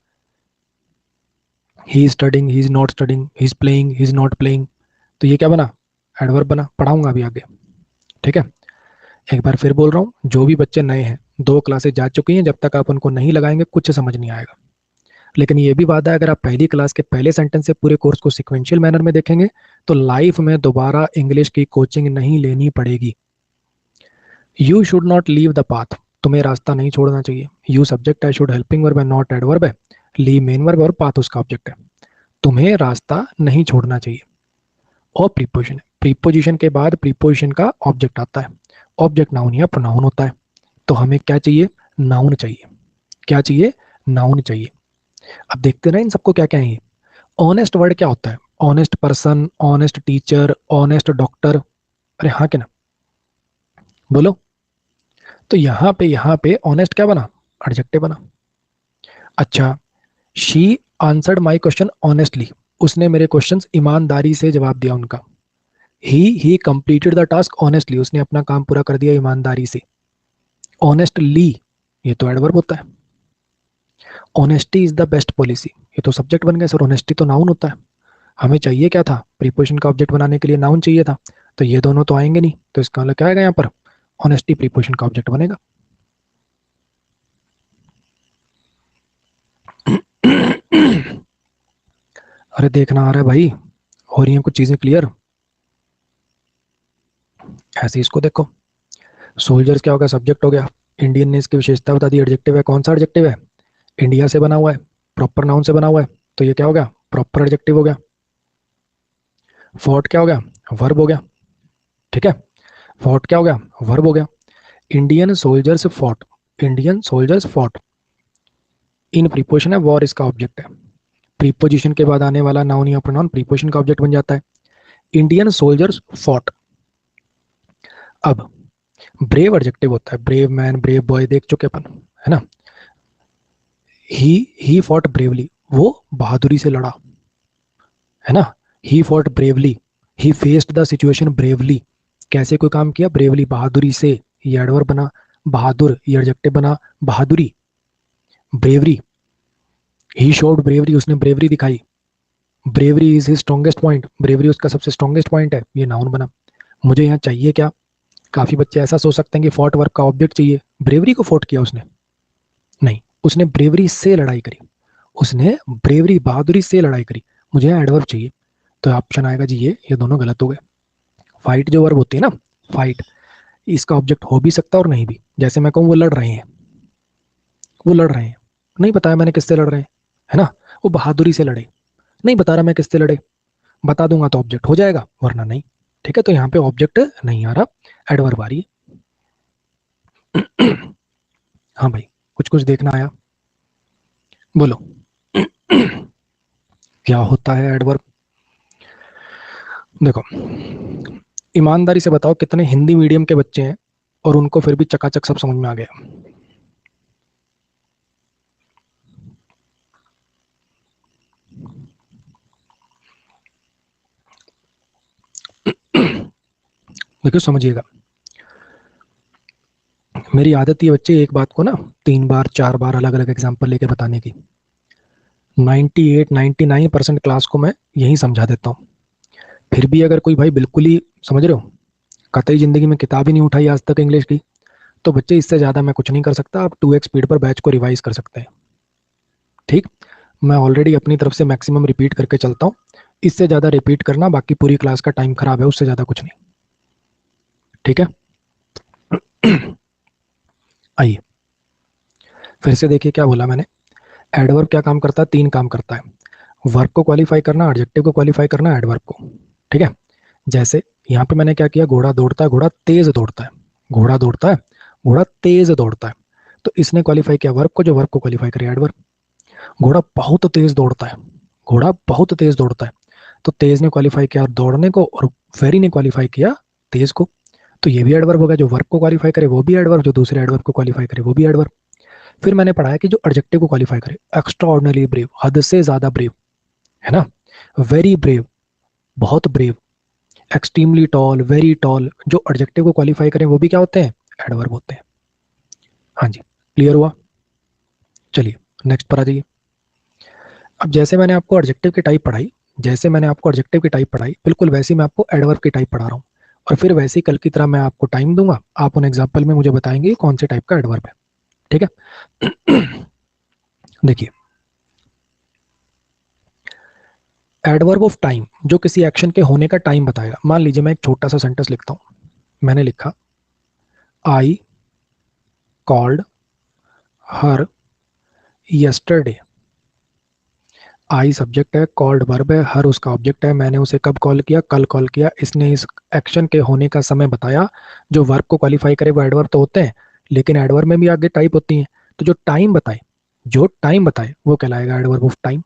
He is studying, he is not studying, he is playing, he is not playing, तो ये क्या बना, एडवर्ब बना, पढ़ाऊंगा अभी आगे। ठीक है, एक बार फिर बोल रहा हूँ, जो भी बच्चे नए हैं, 2 क्लासेस जा चुकी हैं, जब तक आप उनको नहीं लगाएंगे कुछ समझ नहीं आएगा। लेकिन ये भी वादा है, अगर आप पहली क्लास के पहले सेंटेंस से पूरे कोर्स को सिक्वेंशियल मैनर में देखेंगे तो लाइफ में दोबारा इंग्लिश की कोचिंग नहीं लेनी पड़ेगी। You should not leave the path, तुम्हें रास्ता नहीं छोड़ना चाहिए। यू सब्जेक्ट है, शुड हेल्पिंग वर्ब है, नॉट एडवर्ब है, लीव मेन वर्ब और पाथ उसका ऑब्जेक्ट है। तुम्हें रास्ता नहीं छोड़ना चाहिए। और प्रीपोजिशन है, प्रीपोजिशन के बाद प्रीपोजिशन का ऑब्जेक्ट आता है। ऑब्जेक्ट नाउन या प्रोनाउन होता है, तो हमें क्या चाहिए, नाउन चाहिए। क्या चाहिए, नाउन चाहिए। अब देखते ना इन सबको क्या क्या है ये। ऑनेस्ट वर्ड क्या होता है, honest person, honest teacher, honest doctor, अरे हाँ के ना, बोलो। तो यहाँ पे ऑनेस्ट क्या बना, एडजेक्टिव बना। अच्छा, she answered my question honestly, उसने मेरे क्वेश्चंस ईमानदारी से जवाब दिया उनका। ही कंप्लीटेड द टास्क ऑनेस्टली, उसने अपना काम पूरा कर दिया ईमानदारी से। ऑनेस्टली ये तो एडवर्ब होता है। Honesty is the best policy, ये तो सब्जेक्ट बन गया सर, ऑनेस्टी तो नाउन होता है। हमें चाहिए क्या था, प्रीपोजिशन का ऑब्जेक्ट बनाने के लिए नाउन चाहिए था, तो ये दोनों तो आएंगे नहीं, तो इसका मतलब क्या आएगा यहाँ पर, ऑनेस्टी प्रीपोजिशन का ऑब्जेक्ट बनेगा। अरे देखना आ रहा है भाई, हो रही हैं कुछ चीजें क्लियर। ऐसे इसको देखो, सोल्जर्स क्या होगा, सब्जेक्ट हो गया। इंडियन ने इसकी विशेषता बता दी, एडजेक्टिव है, कौन सा एडजेक्टिव है, इंडिया से बना हुआ है, प्रॉपर नाउन से बना हुआ है, तो ये क्या हो गया, प्रॉपर एडजेक्टिव हो गया। फोर्ट क्या हो गया, वर्ब हो गया। ठीक है, फोर्ट क्या हो गया, वर्ब हो गया। Indian soldiers fought, Indian soldiers fought, in preposition है, वॉर इसका ऑब्जेक्ट है। प्रीपोजिशन के बाद आने वाला नाउन या प्रोनाउन प्रीपोजिशन का ऑब्जेक्ट बन जाता है। Indian soldiers fought. अब ब्रेव एडजेक्टिव होता है, ब्रेव मैन, ब्रेव बॉय देख चुके अपन, है ना। ही फॉट ब्रेवली, वो बहादुरी से लड़ा, है ना। He fought bravely, he faced the situation bravely, कैसे कोई काम किया, ब्रेवली, बहादुरी से, ये एडवर्ब बना। बहादुर ये एडजेक्टिव बना, बहादुरी। ब्रेवरी, ही शोड ब्रेवरी, उसने ब्रेवरी दिखाई। Bravery is his strongest point, bravery उसका सबसे स्ट्रॉन्गेस्ट पॉइंट है, ये नाउन बना। मुझे यहाँ चाहिए क्या, काफी बच्चे ऐसा सोच सकते हैं कि फॉर्ट वर्ब का ऑब्जेक्ट चाहिए, ब्रेवरी को फोर्ट किया उसने, नहीं, उसने ब्रेवरी से लड़ाई करी, उसने ब्रेवरी बहादुरी से लड़ाई करी, मुझे यहाँ एडवर्ब चाहिए, तो ऑप्शन आएगा जी ये दोनों गलत हो गए। फाइट जो वर्ब होती है ना, फाइट, इसका ऑब्जेक्ट हो भी सकता है और नहीं भी। जैसे मैं कहूँ वो लड़ रहे हैं, वो लड़ रहे हैं, नहीं बताया मैंने किससे लड़ रहे हैं, है ना। वो बहादुरी से लड़े, नहीं बता रहा मैं किससे लड़े, बता दूंगा तो ऑब्जेक्ट हो जाएगा, वरना नहीं। ठीक है, तो यहाँ पे ऑब्जेक्ट नहीं आ रहा, एडवर्ब आ रही है। हाँ भाई, कुछ कुछ देखना आया, बोलो। क्या होता है एडवर्ब, देखो ईमानदारी से बताओ कितने हिंदी मीडियम के बच्चे हैं और उनको फिर भी चकाचक सब समझ में आ गया। देखो समझिएगा, मेरी आदत ये बच्चे एक बात को ना 3 बार 4 बार अलग अलग एग्जाम्पल लेके बताने की। 98-99% क्लास को मैं यही समझा देता हूँ, फिर भी अगर कोई भाई बिल्कुल ही, समझ रहे हो, कतई जिंदगी में किताब ही नहीं उठाई आज तक इंग्लिश की, तो बच्चे इससे ज़्यादा मैं कुछ नहीं कर सकता, आप 2x स्पीड पर बैच को रिवाइज कर सकते हैं। ठीक, मैं ऑलरेडी अपनी तरफ से मैक्सिमम रिपीट करके चलता हूँ, इससे ज़्यादा रिपीट करना बाकी पूरी क्लास का टाइम खराब है, उससे ज़्यादा कुछ नहीं। ठीक है, आइए फिर से देखिए क्या बोला मैंने। एडवर्ब क्या काम करता है, 3 काम करता है, वर्ब को क्वालिफाई करना, एडजेक्टिव को क्वालिफाई करना, एडवर्ब को। ठीक है, जैसे यहाँ पे मैंने क्या किया, घोड़ा दौड़ता है, घोड़ा तेज दौड़ता है, घोड़ा दौड़ता है, घोड़ा तेज दौड़ता है, तो इसने क्वालिफाई किया वर्ब को, जो वर्ब को क्वालिफाई करे एडवर्ब। घोड़ा बहुत तेज दौड़ता है, घोड़ा बहुत तेज दौड़ता है, तो तेज ने क्वालिफाई किया दौड़ने को, और फेरी ने क्वालिफाई किया तेज को, तो ये भी एडवर्ब होगा, जो वर्ब को क्वालिफाई करे वो भी एडवर्ब, जो दूसरे एडवर्ब को क्वालिफाई करे वो भी एडवर्ब। फिर मैंने पढ़ा है कि जो एडजेक्टिव को क्वालिफाई करे, एक्स्ट्रा ऑर्डिनरी ब्रेव, हद से ज्यादा ब्रेव, है ना, वेरी ब्रेव, बहुत brave, extremely tall, very tall, जो एडजेक्टिव को क्वालिफाई करें वो भी क्या होते हैं, एडवर्ब होते हैं। हाँ जी, क्लियर हुआ। चलिए नेक्स्ट पर आ जाइए। अब जैसे मैंने आपको एडजेक्टिव की टाइप पढ़ाई, जैसे मैंने आपको एडजेक्टिव की टाइप पढ़ाई, बिल्कुल वैसे ही मैं आपको एडवर्ब की टाइप पढ़ा रहा हूँ, और फिर वैसे ही कल की तरह मैं आपको टाइम दूंगा, आप उन एग्जाम्पल में मुझे बताएंगे कौन से टाइप का एडवर्ब है। ठीक है। देखिए, एडवर्ब ऑफ टाइम जो किसी एक्शन के होने का टाइम बताएगा। मान लीजिए मैं एक छोटा सा सेंटेंस लिखता हूं, मैंने लिखा आई कॉल्ड हर यस्टरडे। आई सब्जेक्ट है, कॉल्ड वर्ब है, हर उसका ऑब्जेक्ट है। मैंने उसे कब कॉल किया, कल कॉल किया। इसने इस एक्शन के होने का समय बताया। जो वर्ब को क्वालिफाई करे वो एडवर्ब तो होते हैं, लेकिन एडवर्ब में भी आगे टाइप होती है। तो जो टाइम बताए, जो टाइम बताए वो कहलाएगा एडवर्ब ऑफ टाइम।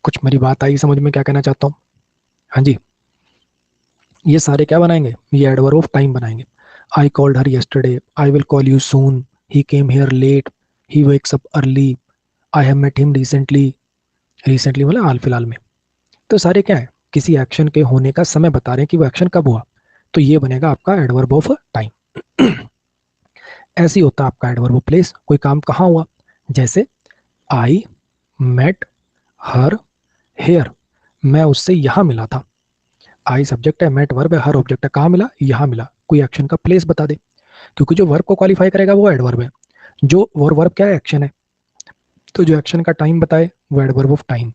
कुछ मेरी बात आई समझ में, क्या कहना चाहता हूँ? हाँ जी, ये सारे क्या बनाएंगे, ये एडवर्ब ऑफ टाइम बनाएंगे। I called her yesterday, I will call you soon, he came here late, he wakes up early, I have met him recently. Recently मतलब हाल फिलहाल में। तो सारे क्या है, किसी एक्शन के होने का समय बता रहे हैं कि वो एक्शन कब हुआ। तो ये बनेगा आपका एडवर्ब ऑफ टाइम। ऐसे ही होता है आपका एडवर्ब ऑफ प्लेस, कोई काम कहाँ हुआ, जैसे आई मेट हर हेयर, मैं उससे यहां मिला था। आई सब्जेक्ट है, मेट वर्ब है, हर ऑब्जेक्ट है, कहाँ मिला, यहां मिला। कोई एक्शन का प्लेस बता दे, क्योंकि जो वर्ब को क्वालिफाई करेगा वो एडवर्ब है। जो और वर्ब क्या है, एक्शन है। तो जो एक्शन का टाइम बताए वो एडवर्ब ऑफ टाइम,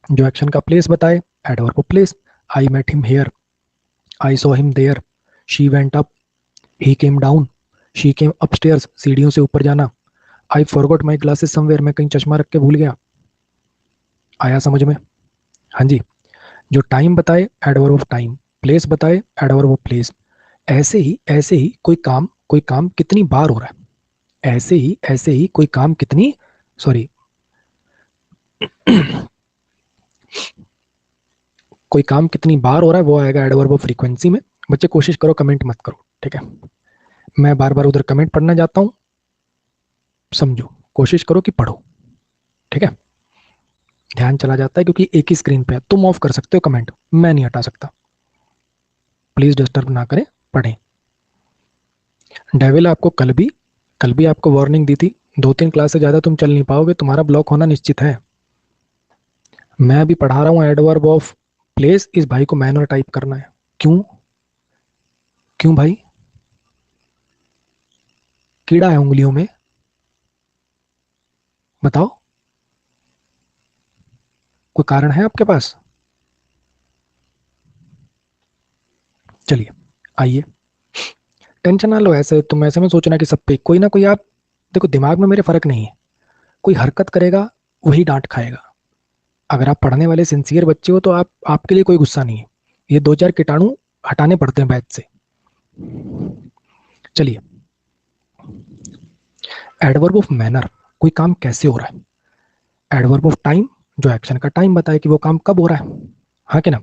जो एक्शन का प्लेस बताए adverb of place. I met him here, I saw him there, she went up, he came down, she came upstairs, सीढ़ियों से ऊपर जाना। I forgot my glasses somewhere, मैं कहीं चश्मा रख के भूल गया। आया समझ में? हाँ जी, जो टाइम बताए एडवर्ब ऑफ टाइम, प्लेस बताए एडवर्ब ऑफ प्लेस। ऐसे ही कोई काम कितनी बार हो रहा है, ऐसे ही कोई काम कितनी, सॉरी, कोई काम कितनी बार हो रहा है वो आएगा एडवर्ब ऑफ फ्रीक्वेंसी में। बच्चे कोशिश करो कमेंट मत करो, ठीक है? मैं बार बार उधर कमेंट पढ़ना जाता हूं, समझो, कोशिश करो कि पढ़ो, ठीक है? ध्यान चला जाता है क्योंकि एक ही स्क्रीन पे है। तुम ऑफ कर सकते हो कमेंट, मैं नहीं हटा सकता। प्लीज डिस्टर्ब ना करें, पढ़ें। डेविल आपको कल भी आपको वार्निंग दी थी, 2-3 क्लास से ज्यादा तुम चल नहीं पाओगे, तुम्हारा ब्लॉक होना निश्चित है। मैं अभी पढ़ा रहा हूँ एडवर्ब ऑफ प्लेस, इस भाई को मैनुअल टाइप करना है। क्यों? क्यों भाई? कीड़ा है उंगलियों में? बताओ, कोई कारण है आपके पास? चलिए आइए, टेंशन ना लो। ऐसे तुम ऐसे में सोचना कि सब पे कोई ना कोई, आप देखो दिमाग में मेरे फर्क नहीं है, कोई हरकत करेगा वही डांट खाएगा। अगर आप पढ़ने वाले सिंसियर बच्चे हो तो आपके लिए कोई गुस्सा नहीं है। ये 2-4 कीटाणु हटाने पड़ते हैं बैच से। चलिए, एडवर्ब ऑफ मैनर, कोई काम कैसे हो रहा है। एडवर्ब ऑफ टाइम, जो एक्शन का टाइम बताए कि वो काम कब हो रहा है, हाँ कि ना।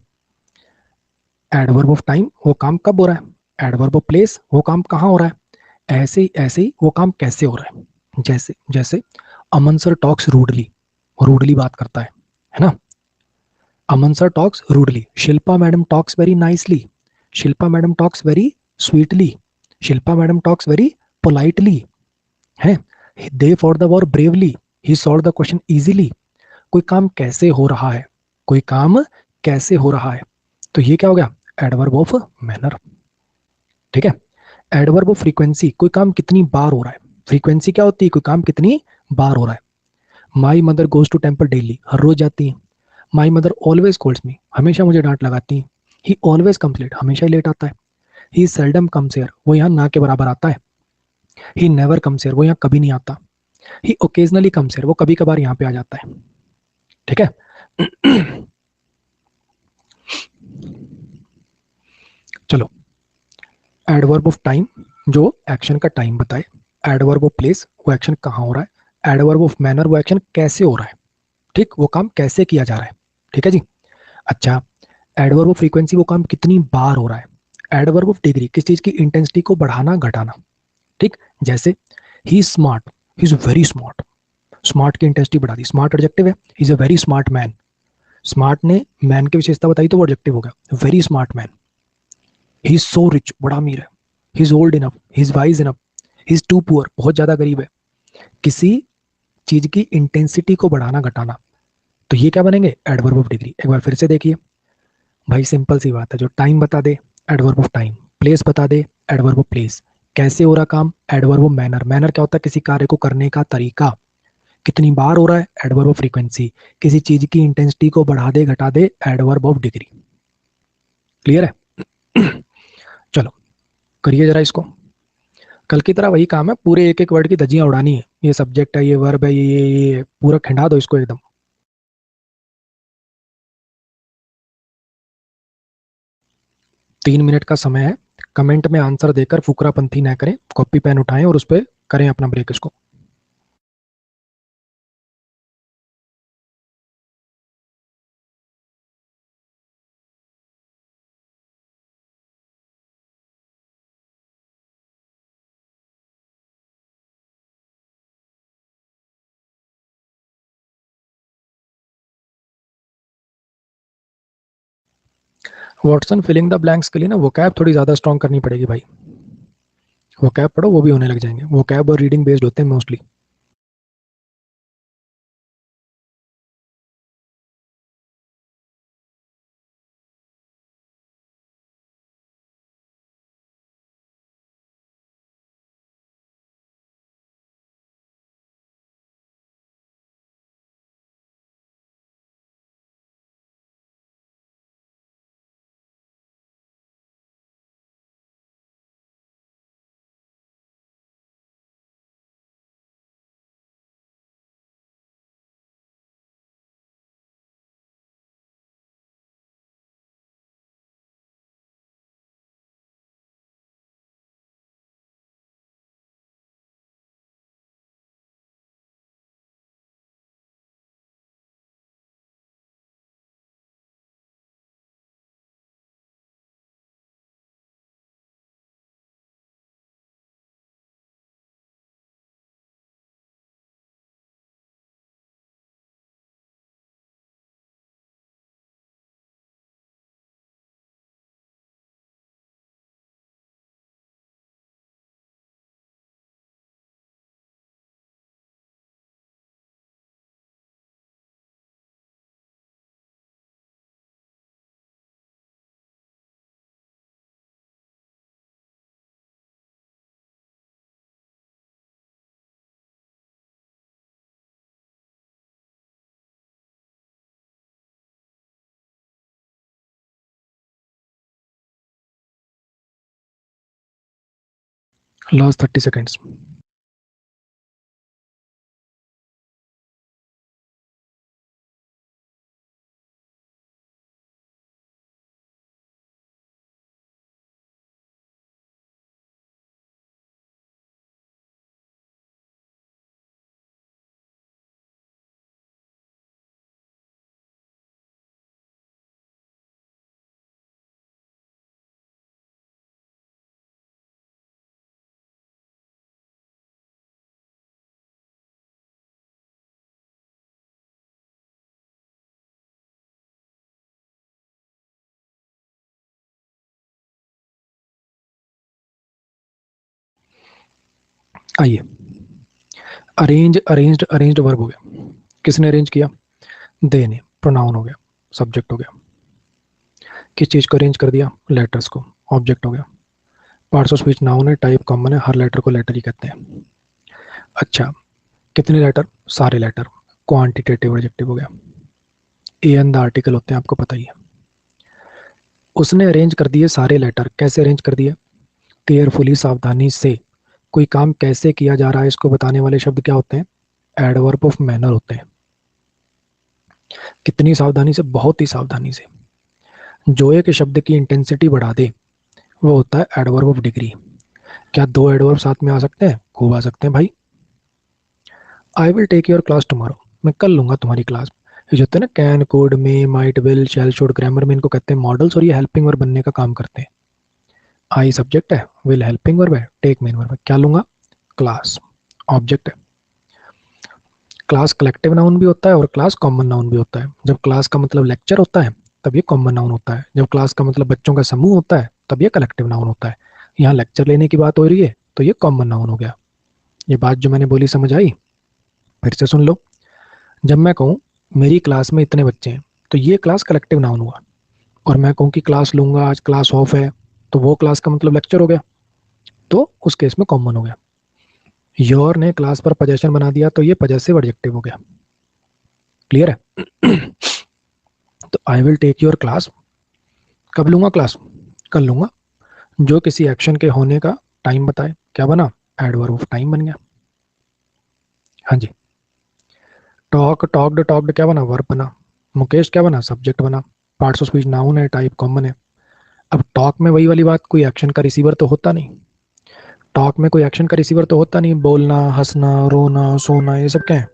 एडवर्ब ऑफ टाइम, वो काम कब हो रहा है। एडवर्ब ऑफ प्लेस, वो काम कहाँ हो रहा है। ऐसे ही वो काम कैसे हो रहा है। जैसे जैसे Aman sir talks rudely, rudely बात करता है ना। Aman sir talks rudely. Shilpa madam talks very nicely, Shilpa madam talks very sweetly, Shilpa madam talks very politely, है। They for the war bravely, he solve the question easily. कोई काम कैसे हो रहा है, कोई काम कैसे हो रहा है, तो ये क्या हो गया, एडवर्ब ऑफ मैनर, ठीक है। एडवर्ब ऑफ फ्रीक्वेंसी, कोई काम कितनी बार हो रहा है। फ्रीक्वेंसी क्या होती है, कोई काम कितनी बार हो रहा है। My mother goes to temple daily, हर रोज जाती है। My mother always calls me, हमेशा मुझे डांट लगाती है। ही ऑलवेज कम्स लेट, हमेशा ही लेट आता है। ही सेल्डम कम्स हियर, वो यहाँ ना के बराबर आता है। ही नेवर कम्स हियर, वो यहाँ कभी नहीं आता। ही ओकेजनली कम्स हियर, वो कभी कभार यहाँ पे आ जाता है, ठीक है। चलो, एडवर्ब ऑफ टाइम, जो एक्शन का टाइम बताए। एडवर्ब ऑफ प्लेस, वो एक्शन कहाँ हो रहा है। एडवर्ब ऑफ मैनर, वो एक्शन कैसे हो रहा है, ठीक, वो काम कैसे किया जा रहा है, ठीक है जी। अच्छा, एडवर्ब ऑफ फ्रीक्वेंसी, वो काम कितनी बार हो रहा है। एडवर्ब ऑफ डिग्री, किस चीज की इंटेंसिटी को बढ़ाना घटाना, ठीक। जैसे he is smart, he is very smart. Smart की इंटेंसिटी बढ़ा दी, स्मार्ट एडजेक्टिव है, he is a very smart man. Smart ने मैन की विशेषता बताई तो वो एडजेक्टिव हो गया, very smart man. He is so rich, बड़ा अमीर है। He is old enough, he is wise enough, he is too poor, बहुत ज्यादा गरीब है। किसी चीज की इंटेंसिटी को बढ़ाना घटाना, तो ये क्या बनेंगे, एडवर्ब ऑफ डिग्री। एक बार फिर से देखिए भाई, सिंपल सी बात है, जो टाइम बता दे एडवर्ब ऑफ टाइम, प्लेस बता दे एडवर्ब ऑफ प्लेस, कैसे हो रहा काम एडवर्ब ऑफ मैनर, मैनर क्या होता है, किसी कार्य को करने का तरीका, कितनी बार हो रहा है एडवर्ब ऑफ फ्रीक्वेंसी, किसी चीज की इंटेंसिटी को बढ़ा दे घटा दे एडवर्ब ऑफ डिग्री। क्लियर है? चलो करिए जरा इसको, कल की तरह वही काम है, पूरे एक एक वर्ड की धज्जियां उड़ानी है, ये सब्जेक्ट है, ये वर्ब है, ये पूरा खिंडा दो इसको एकदम। 3 मिनट का समय है, कमेंट में आंसर देकर फुकरापंथी ना करें, कॉपी पेन उठाएं और उस पर करें अपना ब्रेक इसको। वॉटसन फिलिंग द ब्लैंक्स के लिए ना वोकैब थोड़ी ज्यादा स्ट्रॉन्ग करनी पड़ेगी भाई, वोकैब पढ़ो वो भी होने लग जाएंगे, वोकैब और रीडिंग बेस्ड होते हैं मोस्टली। Last 30 seconds. आइए, अरेंज अरेंज्ड अरेंज्ड वर्ब हो गया, किसने अरेंज किया, दे ने, प्रोनाउन हो गया, सब्जेक्ट हो गया। किस चीज को अरेंज कर दिया, लेटर्स को, ऑब्जेक्ट हो गया। पार्ट्स ऑफ स्पीच नाउन है, टाइप कॉमन है, हर लेटर को लेटर ही कहते हैं। अच्छा, कितने लेटर, सारे लेटर, क्वांटिटेटिव एडजेक्टिव हो गया। ए एन द आर्टिकल होते हैं, आपको पता ही है। उसने अरेंज कर दिए सारे लेटर, कैसे अरेंज कर दिए, केयरफुली, सावधानी से। कोई काम कैसे किया जा रहा है इसको बताने वाले शब्द क्या होते हैं, एडवर्ब ऑफ मैनर होते हैं। कितनी सावधानी से, बहुत ही सावधानी से। जो एक शब्द की इंटेंसिटी बढ़ा दे वो होता है एडवर्ब ऑफ डिग्री। क्या दो एडवर्ब साथ में आ सकते हैं, खूब आ सकते हैं भाई। I will take your class tomorrow, मैं कल लूंगा तुम्हारी क्लास। ये जो होते हैं ना, can, could, may, might, will, shall, should, grammar में इनको कहते हैं मॉडल्स, और ये हेल्पिंग वर्ब बनने का काम करते हैं। आई सब्जेक्ट है, विल हेल्पिंग वर्ब है, टेक मेन वर्ब है। क्या लूंगा, क्लास। ऑब्जेक्ट है। क्लास कलेक्टिव नाउन भी होता है और क्लास कॉमन नाउन भी होता है। जब क्लास का मतलब लेक्चर होता है तब ये कॉमन नाउन होता है। जब क्लास का मतलब बच्चों का समूह होता है तब ये कलेक्टिव नाउन होता है। यहाँ लेक्चर लेने की बात हो रही है तो ये कॉमन नाउन हो गया। ये बात जो मैंने बोली समझ आई? फिर से सुन लो। जब मैं कहूँ मेरी क्लास में इतने बच्चे हैं तो ये क्लास कलेक्टिव नाउन हुआ। और मैं कहूँ कि क्लास लूंगा, आज क्लास ऑफ है, तो वो क्लास का मतलब लेक्चर हो गया, तो उस केस में कॉमन हो गया। योर ने क्लास पर पोजेशन बना दिया तो ये पजेसिव एडजेक्टिव हो गया। क्लियर है? तो I will take your class, कब लूंगा क्लास? कल लूंगा। जो किसी एक्शन के होने का टाइम बताए, क्या बना? एडवर्ब ऑफ टाइम बन गया। हाँ जी। टॉक, टॉक्ड, टॉक्ड क्या बना? वर्ब बना। मुकेश क्या बना? सब्जेक्ट बना। पार्ट्स ऑफ स्पीच नाउन है, टाइप कॉमन है। अब टॉक में वही वाली बात, कोई एक्शन का रिसीवर तो होता नहीं। टॉक में कोई एक्शन का रिसीवर तो होता नहीं। बोलना, हंसना, रोना, सोना, ये सब क्या है?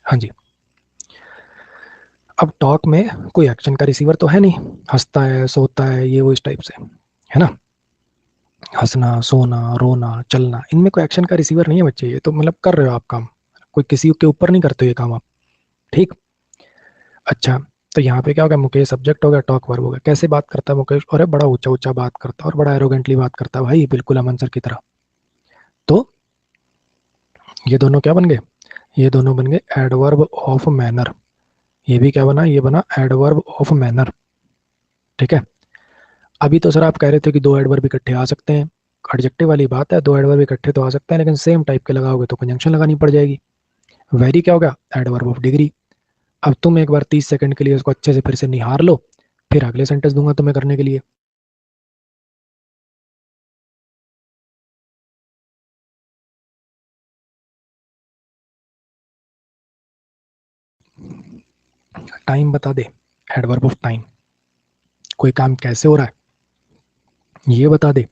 हाँ जी। अब टॉक में कोई एक्शन का रिसीवर तो है नहीं। हंसता है, सोता है, ये वो इस टाइप से, है ना? हंसना, सोना, रोना, चलना, इनमें कोई एक्शन का रिसीवर नहीं है बच्चे। ये तो मतलब कर रहे हो आप काम, कोई किसी के ऊपर नहीं करते हो ये काम आप। ठीक। अच्छा, तो यहाँ पे क्या हो गया? मुकेश सब्जेक्ट हो गया, टॉक वर्ब हो गया। कैसे बात करता है मुकेश? और बड़ा ऊंचा ऊंचा बात करता है और बड़ा एरोगेंटली बात करता है भाई, बिल्कुल अमन सर की तरह। तो ये दोनों क्या बन गए? ये दोनों बन गए एडवर्ब ऑफ मैनर। ये भी क्या बना? ये बना एडवर्ब ऑफ मैनर। ठीक है। अभी तो सर आप कह रहे थे कि दो एडवर्ब इकट्ठे आ सकते हैं। एडजेक्टिव वाली बात है, दो एडवर्ब इकट्ठे तो आ सकते हैं, लेकिन सेम टाइप के लगाओगे तो कंजंक्शन लगानी पड़ जाएगी। वेरी क्या होगा? Adverb of degree. अब तुम एक बार 30 सेकंड के लिए उसको अच्छे से फिर से निहार लो, फिर अगले सेंटेंस दूंगा तुम्हें करने के लिए। टाइम बता दे, एडवर्ब ऑफ टाइम। कोई काम कैसे हो रहा है ये बता दे,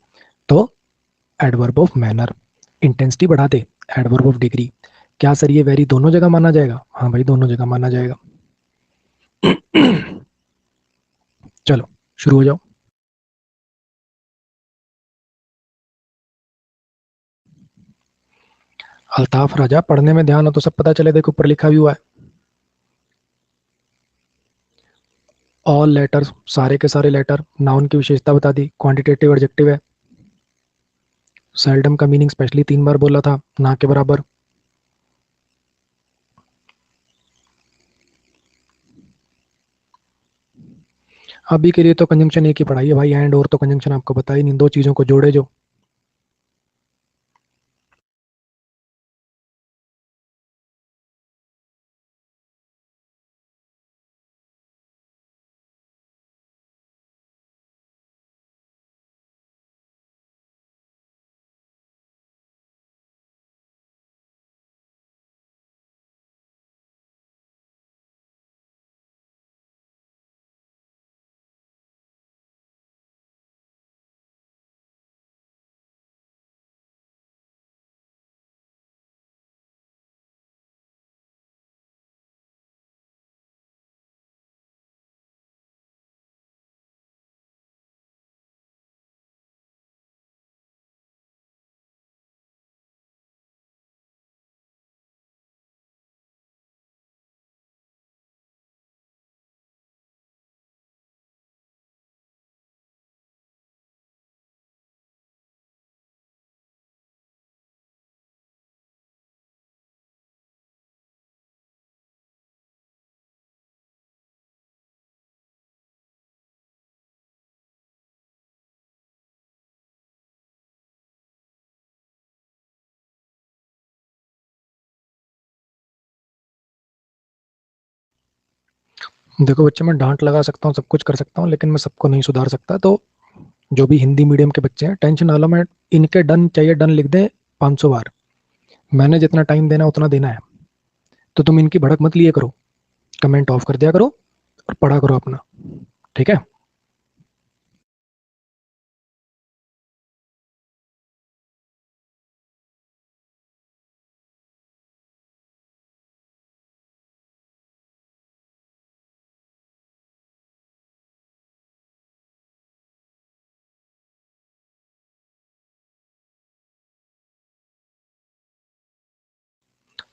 तो एडवर्ब ऑफ मैनर। इंटेंसिटी बढ़ा दे, एडवर्ब ऑफ डिग्री। क्या सर ये वेरी दोनों जगह माना जाएगा? हाँ भाई, दोनों जगह माना जाएगा। चलो शुरू हो जाओ। अल्ताफ राजा, पढ़ने में ध्यान हो तो सब पता चले, देखो ऊपर लिखा भी हुआ है। ऑल लेटर्स, सारे के सारे लेटर। नाउन की विशेषता बता दी, क्वांटिटेटिव एडजेक्टिव है। सेल्डम का मीनिंग स्पेशली 3 बार बोला था, ना के बराबर। अभी के लिए तो कंजंक्शन एक ही पढ़ाई है भाई, एंड और तो कंजंक्शन आपको बता ही नहीं, दो चीजों को जोड़े जो। देखो बच्चे, मैं डांट लगा सकता हूँ, सब कुछ कर सकता हूँ, लेकिन मैं सबको नहीं सुधार सकता। तो जो भी हिंदी मीडियम के बच्चे हैं, टेंशन ना लो, मैं इनके डन चाहिए डन लिख दें 500 बार, मैंने जितना टाइम देना है उतना देना है। तो तुम इनकी भड़क मत लिए करो, कमेंट ऑफ कर दिया करो और पढ़ा करो अपना, ठीक है।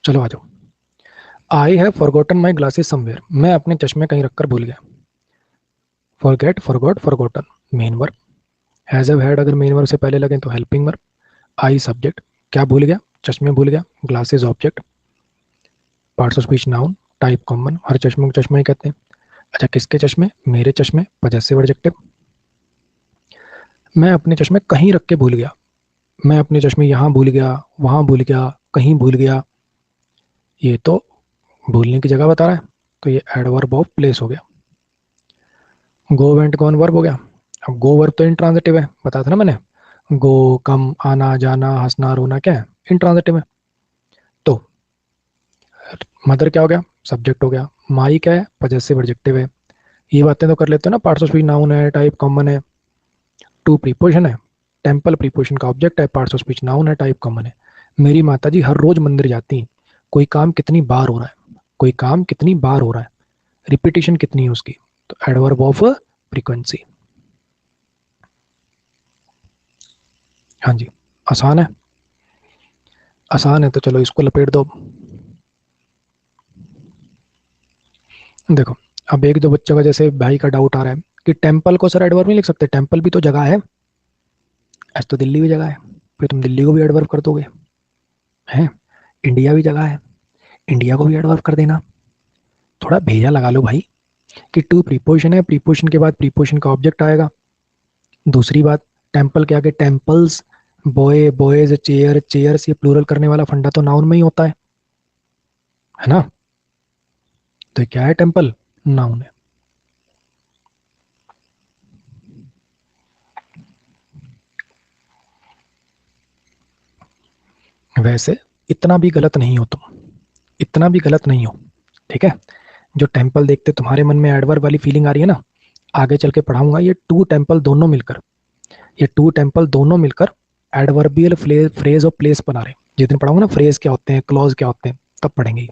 चलो आ जाओ। I have forgotten my glasses somewhere, मैं अपने चश्मे कहीं रखकर भूल गया। Forget, forgot, forgotten main verb. Has have had अगर मेन वर्ब से पहले लगे तो हेल्पिंग वर्ब। आई सब्जेक्ट, क्या भूल गया, चश्मे भूल गया। Glasses object, parts of speech noun, type common, हर चश्मे को चश्मा ही कहते हैं। अच्छा, किसके चश्मे, मेरे चश्मे, पजेसिव एडजेक्टिव। मैं अपने चश्मे कहीं रख के भूल गया, मैं अपने चश्मे यहाँ भूल गया, वहां भूल गया, कहीं भूल गया, ये तो भूलने की जगह बता रहा है, तो ये एडवर्ब ऑफ प्लेस हो गया। गो वेंट गॉन वर्ब हो गया। अब गो वर्ब तो इंट्रांजिटिव है, बताया था ना मैंने, गो कम, आना जाना, हंसना रोना क्या है, इंट्रांजिटिव है। तो मदर क्या हो गया, सब्जेक्ट हो गया। माई क्या है, पजेसिव एडजेक्टिव है। ये बातें तो कर लेते हो ना, पार्ट्स ऑफ स्पीच नाउन है, टाइप कॉमन है। टू प्रीपोजिशन है, टेम्पल प्रीपोजिशन का ऑब्जेक्ट है, पार्ट्स ऑफ स्पीच नाउन है, टाइप कॉमन है। मेरी माता जी हर रोज मंदिर जाती हैं, कोई काम कितनी बार हो रहा है, कोई काम कितनी बार हो रहा है, रिपीटिशन कितनी है उसकी, तो एडवर्ब ऑफ फ्रीक्वेंसी। हाँ जी, आसान है, आसान है, तो चलो इसको लपेट दो। देखो, अब एक दो बच्चों का जैसे भाई का डाउट आ रहा है कि टेम्पल को सर एडवर्ब नहीं लिख सकते, टेम्पल भी तो जगह है, ऐसे तो दिल्ली भी जगह है, फिर तुम दिल्ली को भी एडवर्ब कर दोगे, है। इंडिया भी जगह है, इंडिया को भी एडवर्ब कर देना। थोड़ा भेजा लगा लो भाई, कि टू प्रीपोजिशन है, प्रीपोजिशन के बाद प्रीपोजिशन का ऑब्जेक्ट आएगा। दूसरी बात, टेम्पल के आगे temples, boy boys, chair chairs, ये प्लूरल करने वाला फंडा तो नाउन में ही होता है ना। तो क्या है, टेम्पल नाउन है। वैसे इतना भी गलत नहीं हो तुम, इतना भी गलत नहीं हो, ठीक है। जो टेम्पल देखते तुम्हारे मन में एडवर्ब वाली फीलिंग आ रही है ना, आगे चल के पढ़ाऊंगा, ये टू टेम्पल दोनों मिलकर, ये टू टेम्पल दोनों मिलकर एडवर्बियल फ्रेज और प्लेस बना रहे हैं। जिस दिन पढ़ाऊंगा ना फ्रेज क्या होते हैं, क्लॉज क्या होते हैं, तब पढ़ेंगे,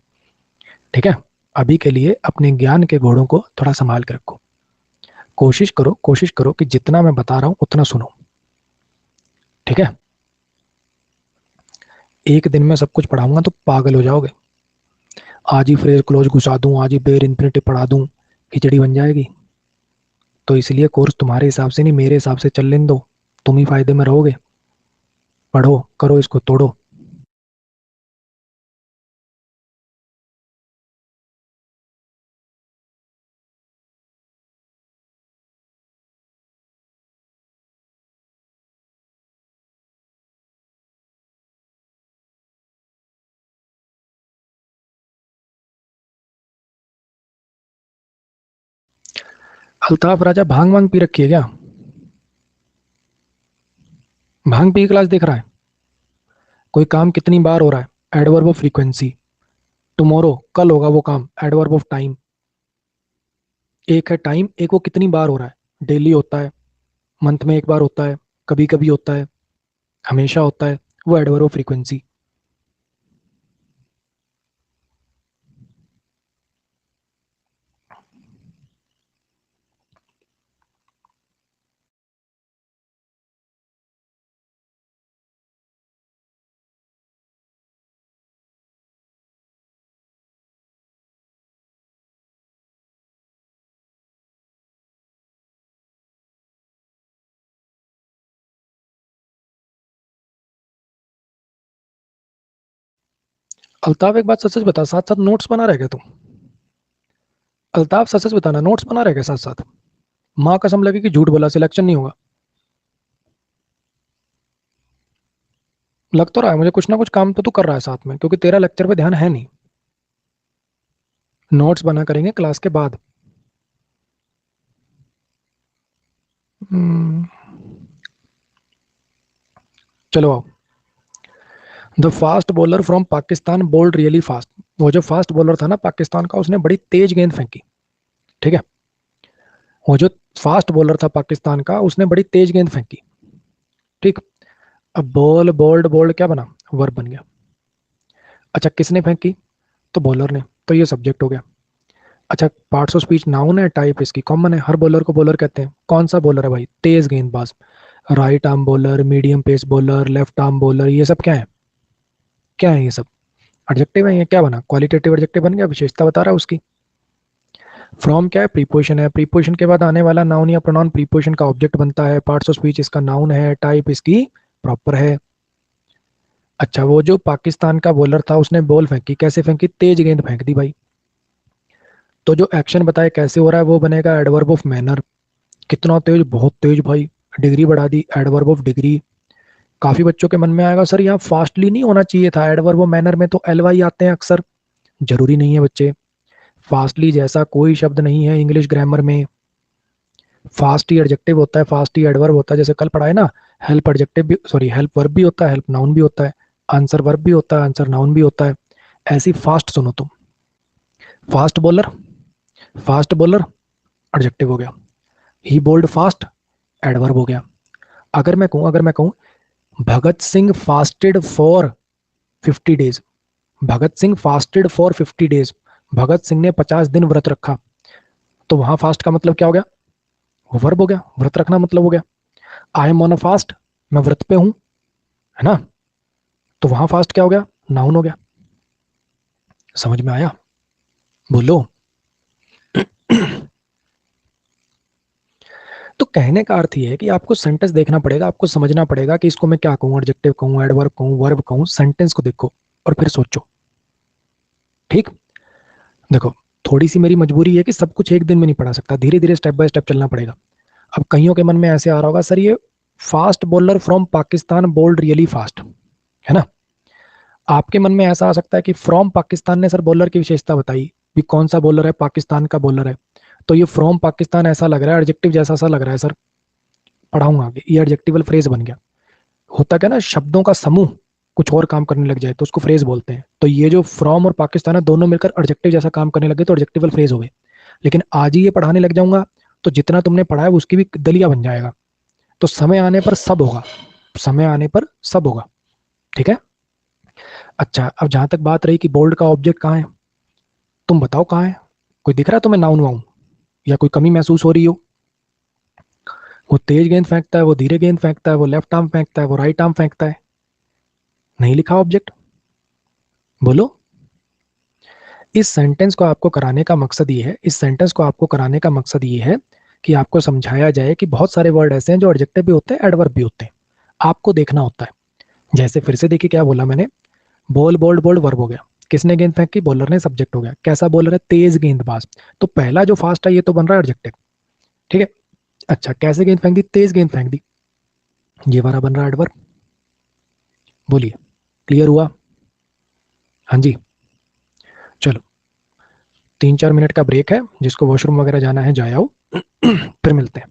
ठीक है। अभी के लिए अपने ज्ञान के घोड़ों को थोड़ा संभाल के रखो। कोशिश करो, कोशिश करो कि जितना मैं बता रहा हूं उतना सुनो, ठीक है। एक दिन में सब कुछ पढ़ाऊंगा तो पागल हो जाओगे। आज ही फ्रेज क्लोज घुसा दूं, आज ही बेर इन्फिनिटिव पढ़ा दूं, खिचड़ी बन जाएगी। तो इसलिए कोर्स तुम्हारे हिसाब से नहीं, मेरे हिसाब से चल लेने दो, तुम ही फायदे में रहोगे। पढ़ो, करो, इसको तोड़ो। अल्ताफ राजा भांग वांग पी रखी है क्या, भांग पी के क्लास देख रहा है। कोई काम कितनी बार हो रहा है, एडवर्ब ऑफ फ्रीक्वेंसी। टुमारो, कल होगा वो काम, एडवर्ब ऑफ टाइम। एक है टाइम, एक वो कितनी बार हो रहा है, डेली होता है, मंथ में एक बार होता है, कभी कभी होता है, हमेशा होता है, वो एडवर्ब ऑफ फ्रीक्वेंसी। अल्ताफ एक बात सच सच बता, साथ साथ नोट्स बना रहेगा तू। अल्ताफ सच सच बताना, नोट्स बना रहेगा साथ साथ। माँ कसम लगे कि झूठ बोला, सिलेक्शन नहीं होगा। लग तो रहा है मुझे कुछ ना कुछ काम तो तू कर रहा है साथ में, क्योंकि तेरा लेक्चर पे ध्यान है नहीं। नोट्स बना करेंगे क्लास के बाद। हम्म, चलो आओ। The fast bowler from Pakistan bowled really fast. वो जो फास्ट बॉलर था ना पाकिस्तान का, उसने बड़ी तेज गेंद फेंकी। ठीक है, वो जो फास्ट बॉलर था पाकिस्तान का, उसने बड़ी तेज गेंद फेंकी। ठीक। अब बॉल बोल्ड बोल्ड क्या बना, वर्ब बन गया। अच्छा, किसने फेंकी, तो बॉलर ने, तो ये सब्जेक्ट हो गया। अच्छा, पार्ट्स ऑफ स्पीच नाउन है, टाइप इसकी कॉमन है, हर बॉलर को बॉलर कहते हैं। कौन सा बॉलर है भाई, तेज गेंदबाज। Right arm bowler, medium pace bowler, left arm bowler, ये सब क्या है, क्या है ये सब, एडजेक्टिव है। ये क्या बना, क्वालिटेटिव एडजेक्टिव बन गया, विशेषता बता रहा है उसकी। फ्रॉम क्या है, प्रीपोजिशन है, प्रीपोजिशन के बाद आने वाला नाउन या प्रोनाउन प्रीपोजिशन का ऑब्जेक्ट बनता है। पार्ट्स ऑफ स्पीच इसका नाउन है, टाइप इसकी प्रॉपर है। अच्छा, वो जो पाकिस्तान का बॉलर था उसने बॉल फेंकी, कैसे फेंकी, तेज गेंद फेंक दी भाई। तो जो एक्शन बताए कैसे हो रहा है वो बनेगा एडवर्ब ऑफ मैनर। कितना तेज, बहुत तेज भाई। डिग्री बढ़ा दी, एडवर्ब ऑफ डिग्री। काफी बच्चों के मन में आएगा सर यहाँ फास्टली नहीं होना चाहिए था, एडवर्ब ऑफ मैनर में तो एल वाई आते हैं अक्सर। जरूरी नहीं है बच्चे, फास्टली जैसा कोई शब्द नहीं है इंग्लिश ग्रामर में। फास्ट ही एडजेक्टिव होता है, फास्ट ही एडवर्ब होता है। जैसे कल पढ़ा है ना, हेल्प एडजेक्टिव भी, सॉरी हेल्प वर्ब भी होता है, हेल्प नाउन भी होता है, आंसर वर्ब भी होता है, आंसर नाउन भी होता है। ऐसी फास्ट सुनो तुम, fast bowler, fast bowler adjective हो गया। ही बोल्ड फास्ट एडवर्ब हो गया। अगर मैं कहूं Bhagat Singh fasted for 50 days, Bhagat Singh fasted for 50 days, Bhagat Singh ने 50 दिन व्रत रखा, तो वहां फास्ट का मतलब क्या हो गया, वो वर्ब हो गया, व्रत रखना मतलब हो गया। I am on a fast, मैं व्रत पे हूं, है ना, तो वहां फास्ट क्या हो गया, नाउन हो गया। समझ में आया, बोलो। तो कहने का अर्थ ये है कि आपको सेंटेंस देखना पड़ेगा, आपको समझना पड़ेगा कि इसको मैं क्या कहूं, एडजेक्टिव कहूं, एडवर्ब कहूं, वर्ब कहूं। सेंटेंस को देखो और फिर सोचो। ठीक। देखो, थोड़ी सी मेरी मजबूरी है कि सब कुछ एक दिन में नहीं पढ़ा सकता, धीरे धीरे स्टेप बाय स्टेप चलना पड़ेगा। अब कईयों के मन में ऐसे आ रहा होगा सर ये fast bowler from Pakistan bowled really fast, है ना। आपके मन में ऐसा आ सकता है कि फ्रॉम पाकिस्तान ने सर बॉलर की विशेषता बताई, भी कौन सा बॉलर है, पाकिस्तान का बॉलर है, तो ये फ्रॉम पाकिस्तान ऐसा लग रहा है, एडजेक्टिव जैसा सा लग रहा है सर। पढ़ाऊंगा आगे, ये एडजेक्टिवल फ्रेज बन गया। होता क्या ना, शब्दों का समूह कुछ और काम करने लग जाए तो उसको फ्रेज बोलते हैं। तो ये जो फ्रॉम और पाकिस्तान है दोनों मिलकर एडजेक्टिव जैसा काम करने लगे तो एडजेक्टिवल फ्रेज हो गए। लेकिन आज ही ये पढ़ाने लग जाऊंगा तो जितना तुमने पढ़ा है उसकी भी दलिया बन जाएगा। तो समय आने पर सब होगा, समय आने पर सब होगा। ठीक है। अच्छा, अब जहां तक बात रही कि बोल्ड का ऑब्जेक्ट कहाँ है, तुम बताओ कहाँ है, कोई दिख रहा है तुम्हें नाउन वाउन, या कोई कमी महसूस हो रही हो। वो तेज गेंद फेंकता है, वो धीरे गेंद फेंकता है, वो लेफ्ट आर्म फेंकता है, वो राइट आर्म फेंकता है, नहीं लिखा ऑब्जेक्ट, बोलो। इस सेंटेंस को आपको कराने का मकसद ये है, इस सेंटेंस को आपको कराने का मकसद ये है कि आपको समझाया जाए कि बहुत सारे वर्ड ऐसे हैं जो एडजेक्टिव भी होते हैं, एडवर्ब भी होते हैं, आपको देखना होता है। जैसे फिर से देखिए क्या बोला मैंने, बॉल बोल्ड बोल्ड वर्ब हो गया, किसने गेंद फेंकी, बॉलर ने, सब्जेक्ट हो गया। कैसा बॉलर है, तेज गेंदबाज, तो पहला जो फास्ट है ये तो बन रहा है एडजेक्टिव। ठीक है। अच्छा, कैसे गेंद फेंक दी, तेज गेंद फेंक दी, ये वाला बन रहा है एडवर्ब। बोलिए, क्लियर हुआ। हाँ जी। चलो, 3-4 मिनट का ब्रेक है, जिसको वॉशरूम वगैरह जाना है जाए आओ। फिर मिलते हैं।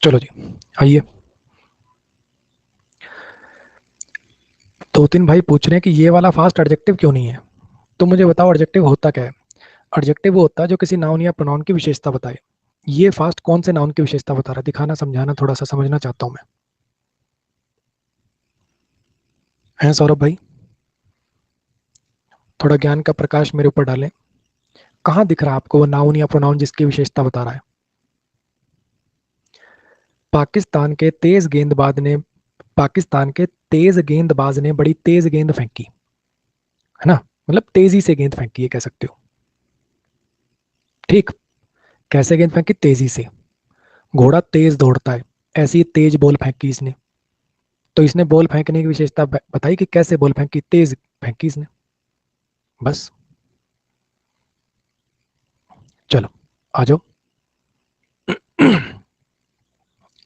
चलो जी आइए, दो तीन भाई पूछ रहे हैं कि ये वाला फास्ट एडजेक्टिव क्यों नहीं है। तो मुझे बताओ एडजेक्टिव होता क्या है। एडजेक्टिव वो होता है जो किसी नाउन या प्रोनाउन की विशेषता बताए। ये फास्ट कौन से नाउन की विशेषता बता रहा है, दिखाना समझाना थोड़ा सा समझना चाहता हूं मैं। हैं सौरभ भाई, थोड़ा ज्ञान का प्रकाश मेरे ऊपर डालें। कहाँ दिख रहा है आपको वो नाउन या प्रोनाउन जिसकी विशेषता बता रहा है। पाकिस्तान के तेज गेंदबाज ने पाकिस्तान के तेज गेंदबाज ने बड़ी तेज गेंद फेंकी, है ना, मतलब तेजी से गेंद फेंकी ये कह सकते हो। ठीक, कैसे गेंद फेंकी, तेजी से। घोड़ा तेज दौड़ता है, ऐसी तेज बॉल फेंकी इसने। तो इसने बॉल फेंकने की विशेषता बताई कि कैसे बॉल फेंकी, तेज फेंकी इसने, बस। चलो आ जाओ,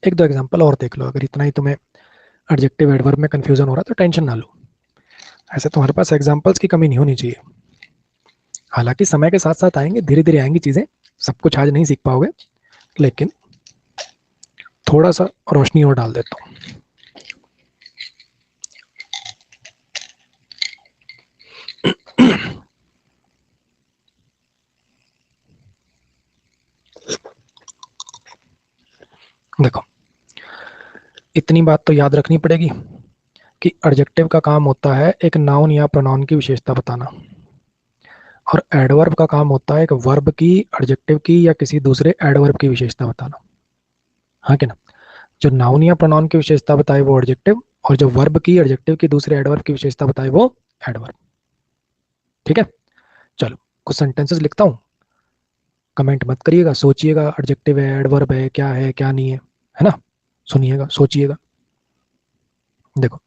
एक दो एग्जांपल और देख लो, अगर इतना ही तुम्हें एडजेक्टिव एडवर्ब में कंफ्यूजन हो रहा है तो टेंशन ना लो। ऐसे तुम्हारे पास एग्जांपल्स की कमी नहीं होनी चाहिए। हालांकि समय के साथ साथ आएंगे, धीरे धीरे आएंगी चीजें, सब कुछ आज नहीं सीख पाओगे, लेकिन थोड़ा सा रोशनी और डाल देता हूँ। देखो, इतनी बात तो याद रखनी पड़ेगी कि एडजेक्टिव का काम होता है एक नाउन या प्रोनाउन की विशेषता बताना, और एडवर्ब का काम होता है एक वर्ब की, एडजेक्टिव की या किसी दूसरे एडवर्ब की विशेषता बताना। हाँ कि ना, जो नाउन या प्रोनाउन की विशेषता बताए वो एडजेक्टिव, और जो वर्ब की, एडजेक्टिव की दूसरे एडवर्ब की विशेषता बताए वो एडवर्ब। ठीक है, चलो कुछ सेंटेंसेस लिखता हूँ, कमेंट मत करिएगा, सोचिएगा एडजेक्टिव है एडवर्ब है क्या नहीं है ना। सुनिएगा सोचिएगा। देखो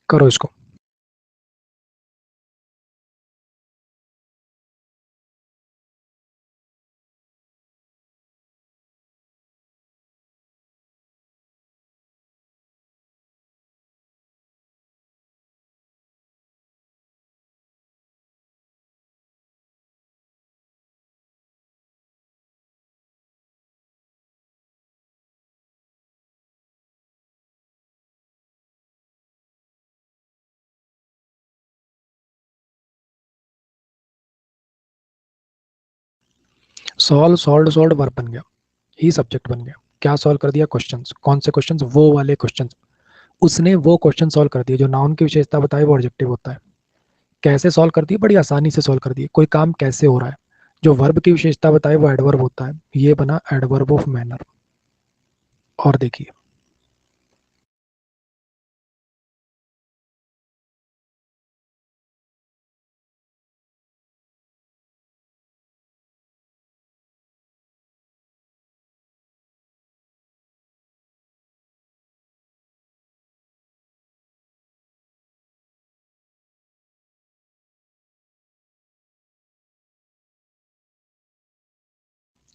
करो इसको। सॉल्व सॉल्व सॉल्व वर्ब बन गया, ही सब्जेक्ट बन गया। क्या सॉल्व कर दिया, क्वेश्चंस। कौन से क्वेश्चंस, वो वाले क्वेश्चंस। उसने वो क्वेश्चन सॉल्व कर दिए जो नाउन की विशेषता बताए वो एडजेक्टिव होता है। कैसे सॉल्व कर दिए, बड़ी आसानी से सॉल्व कर दिए। कोई काम कैसे हो रहा है, जो वर्ब की विशेषता बताए वो एडवर्ब होता है, ये बना एडवर्ब ऑफ मैनर। और देखिए,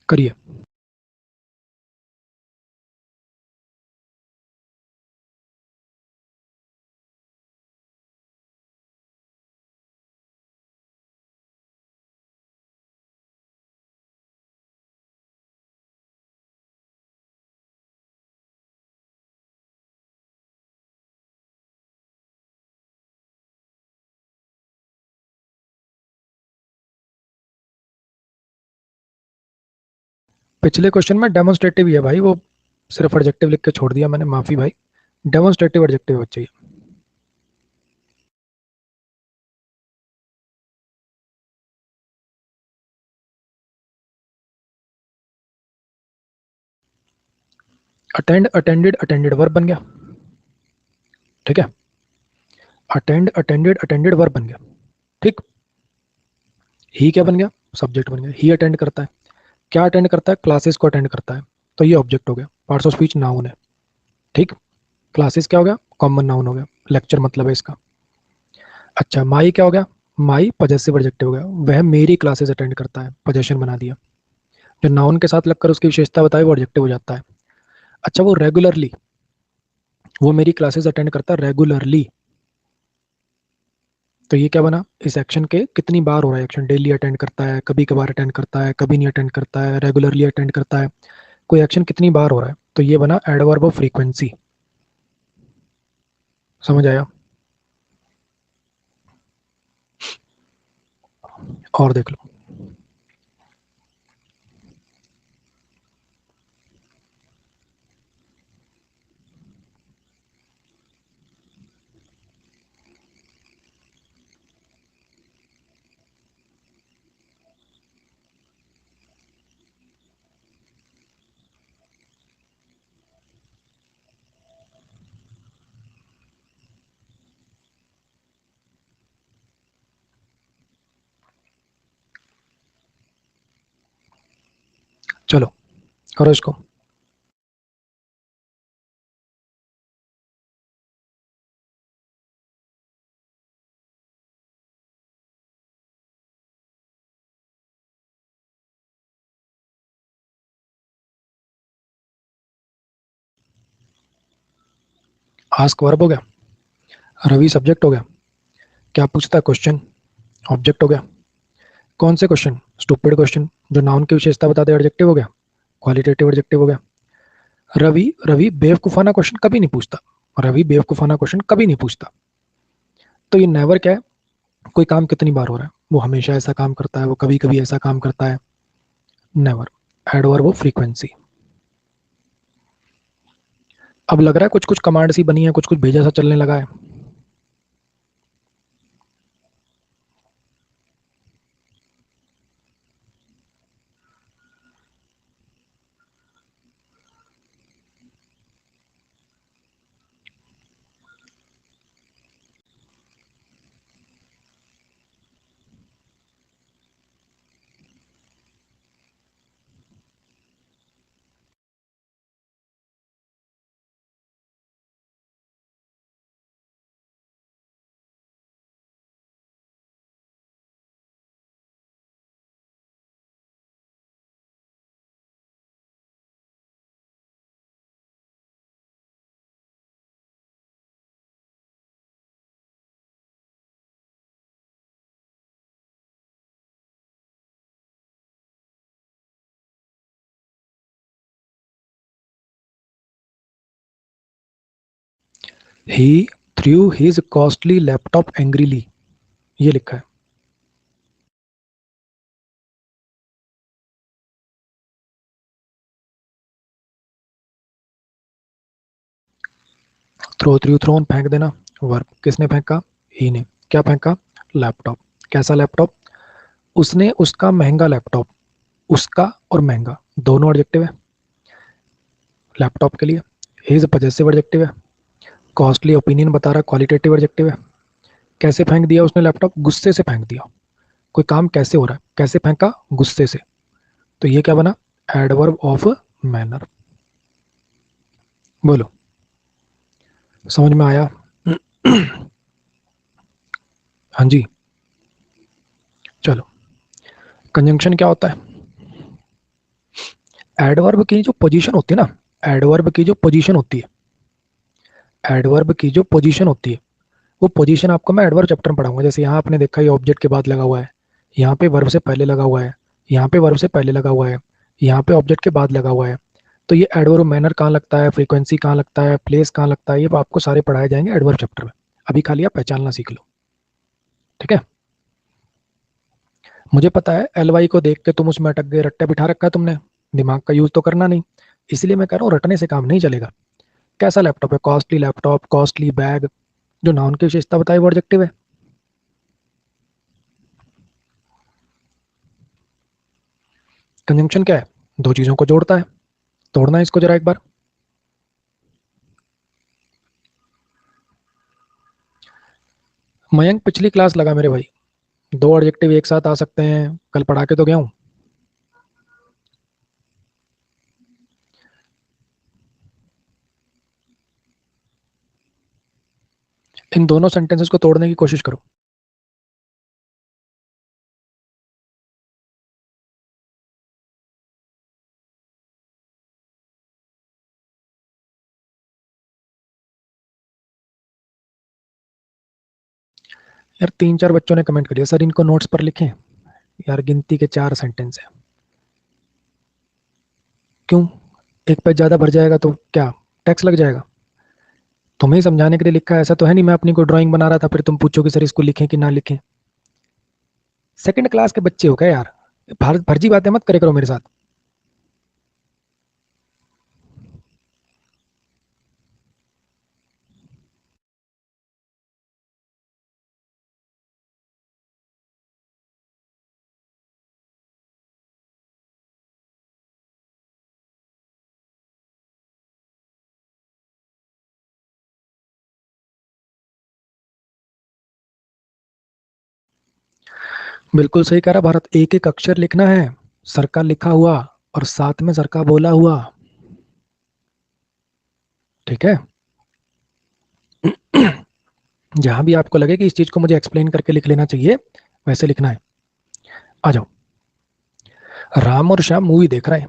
करिए। पिछले क्वेश्चन में डेमोन्स्ट्रेटिव ही है भाई, वो सिर्फ एडजेक्टिव लिख के छोड़ दिया मैंने, माफी भाई। डेमोन्स्ट्रेटिव एडजेक्टिव चाहिए। अटेंड अटेंडेड अटेंडेड वर्ब बन गया। ठीक है, अटेंड अटेंडेड अटेंडेड वर्ब बन गया। ठीक, ही क्या बन गया, सब्जेक्ट बन गया। ही अटेंड करता है, क्या अटेंड करता है, क्लासेस को अटेंड करता है, तो ये ऑब्जेक्ट हो गया। पार्ट्स ऑफ स्पीच नाउन है। ठीक, क्लासेस क्या हो गया, कॉमन नाउन हो गया, लेक्चर मतलब है इसका। अच्छा, माई क्या हो गया? माई पजेसिव एडजेक्टिव हो गया, वह मेरी क्लासेस अटेंड करता है, पोजेशन बना दिया। जो नाउन के साथ लगकर उसकी विशेषता बताई वो एडजेक्टिव हो जाता है। अच्छा, वो रेगुलरली, वो मेरी क्लासेस अटेंड करता है रेगुलरली, तो ये क्या बना? इस एक्शन के कितनी बार हो रहा है एक्शन, डेली अटेंड करता है, कभी कभार अटेंड करता है, कभी नहीं अटेंड करता है, रेगुलरली अटेंड करता है, कोई एक्शन कितनी बार हो रहा है, तो ये बना एडवर्ब ऑफ फ्रीक्वेंसी। समझ आया? और देख लो। चलो करो इसको। आस्क वर्ब हो गया, रवि सब्जेक्ट हो गया, क्या पूछता है क्वेश्चन, ऑब्जेक्ट हो गया। कौन से क्वेश्चन? स्टूपिड क्वेश्चन जो नाउन की विशेषता बताते एडजेक्टिव हो गया, क्वालिटेटिव एडजेक्टिव हो गया। रवि रवि बेवकूफाना क्वेश्चन कभी नहीं पूछता, रवि बेवकूफाना क्वेश्चन कभी नहीं पूछता। तो ये नेवर क्या है? कोई काम कितनी बार हो रहा है, वो हमेशा ऐसा काम करता है, वो कभी कभी ऐसा काम करता है, नेवर। Adverb of frequency. अब लग रहा है कुछ कुछ कमांड सी बनी है, कुछ कुछ भेजा सा चलने लगा है। He through his costly laptop angrily, ये लिखा है। थ्रो थ्रू थ्रोन फेंक देना, वर्ब। किसने फेंका? ही ने। क्या फेंका? लैपटॉप। कैसा लैपटॉप? उसने उसका महंगा लैपटॉप, उसका और महंगा दोनों एडजेक्टिव है लैपटॉप के लिए। हिज पजेसिव एडजेक्टिव है, कॉस्टली ओपिनियन बता रहा, क्वालिटेटिव एडजेक्टिव है। कैसे फेंक दिया उसने लैपटॉप? गुस्से से फेंक दिया। कोई काम कैसे हो रहा है, कैसे फेंका? गुस्से से। तो ये क्या बना? Adverb of manner. बोलो, समझ में आया? हाँ जी। चलो, कंजंक्शन क्या होता है? एडवर्ब की जो पोजीशन होती है ना, एडवर्ब की जो पोजीशन होती है, एडवर्ब की जो पोजीशन होती है, वो पोजीशन आपको मैं एडवर्ब चैप्टर में पढ़ाऊंगा। जैसे यहाँ आपने देखा ये ऑब्जेक्ट के बाद लगा हुआ है, यहाँ पे वर्ब से पहले लगा हुआ है, यहाँ पे वर्ब से पहले लगा हुआ है, यहाँ पे ऑब्जेक्ट के बाद लगा हुआ है। तो ये एडवर्ब मैनर कहाँ लगता है, फ्रीक्वेंसी कहाँ लगता है, प्लेस कहाँ लगता है, ये आपको सारे पढ़ाए जाएंगे एडवर्ब चैप्टर में। अभी खाली आप पहचानना सीख लो, ठीक है? मुझे पता है एल वाई को देख के तुम उसमें अटक गए, रट्टा बिठा रखा है तुमने, दिमाग का यूज तो करना नहीं। इसलिए मैं कह रहा हूँ रटने से काम नहीं चलेगा। कैसा लैपटॉप है? कॉस्टली लैपटॉप, कॉस्टली बैग, जो नाउन की विशेषता बताई वो एडजेक्टिव है। कंजंक्शन क्या है? दो चीजों को जोड़ता है। तोड़ना है इसको जरा एक बार। मयंक पिछली क्लास लगा मेरे भाई, दो एडजेक्टिव एक साथ आ सकते हैं, कल पढ़ा के तो गया हूँ। इन दोनों सेंटेंसेस को तोड़ने की कोशिश करो। यार 3-4 बच्चों ने कमेंट कर दिया सर इनको नोट्स पर लिखें। यार गिनती के 4 सेंटेंस है, क्यों? एक पेज ज्यादा भर जाएगा तो क्या टैक्स लग जाएगा? तुम्हें ही समझाने के लिए लिखा है, ऐसा तो है नहीं मैं अपनी कोई ड्राइंग बना रहा था फिर तुम पूछो कि सर इसको लिखें कि ना लिखें। सेकंड क्लास के बच्चे हो क्या यार? फर्जी बातें मत करे करो मेरे साथ। बिल्कुल सही कह रहा भारत, एक एक अक्षर लिखना है, सर का लिखा हुआ और साथ में सर का बोला हुआ। ठीक है। जहां भी आपको लगे कि इस चीज को मुझे एक्सप्लेन करके लिख लेना चाहिए वैसे लिखना है। आ जाओ। राम और श्याम मूवी देख रहे हैं,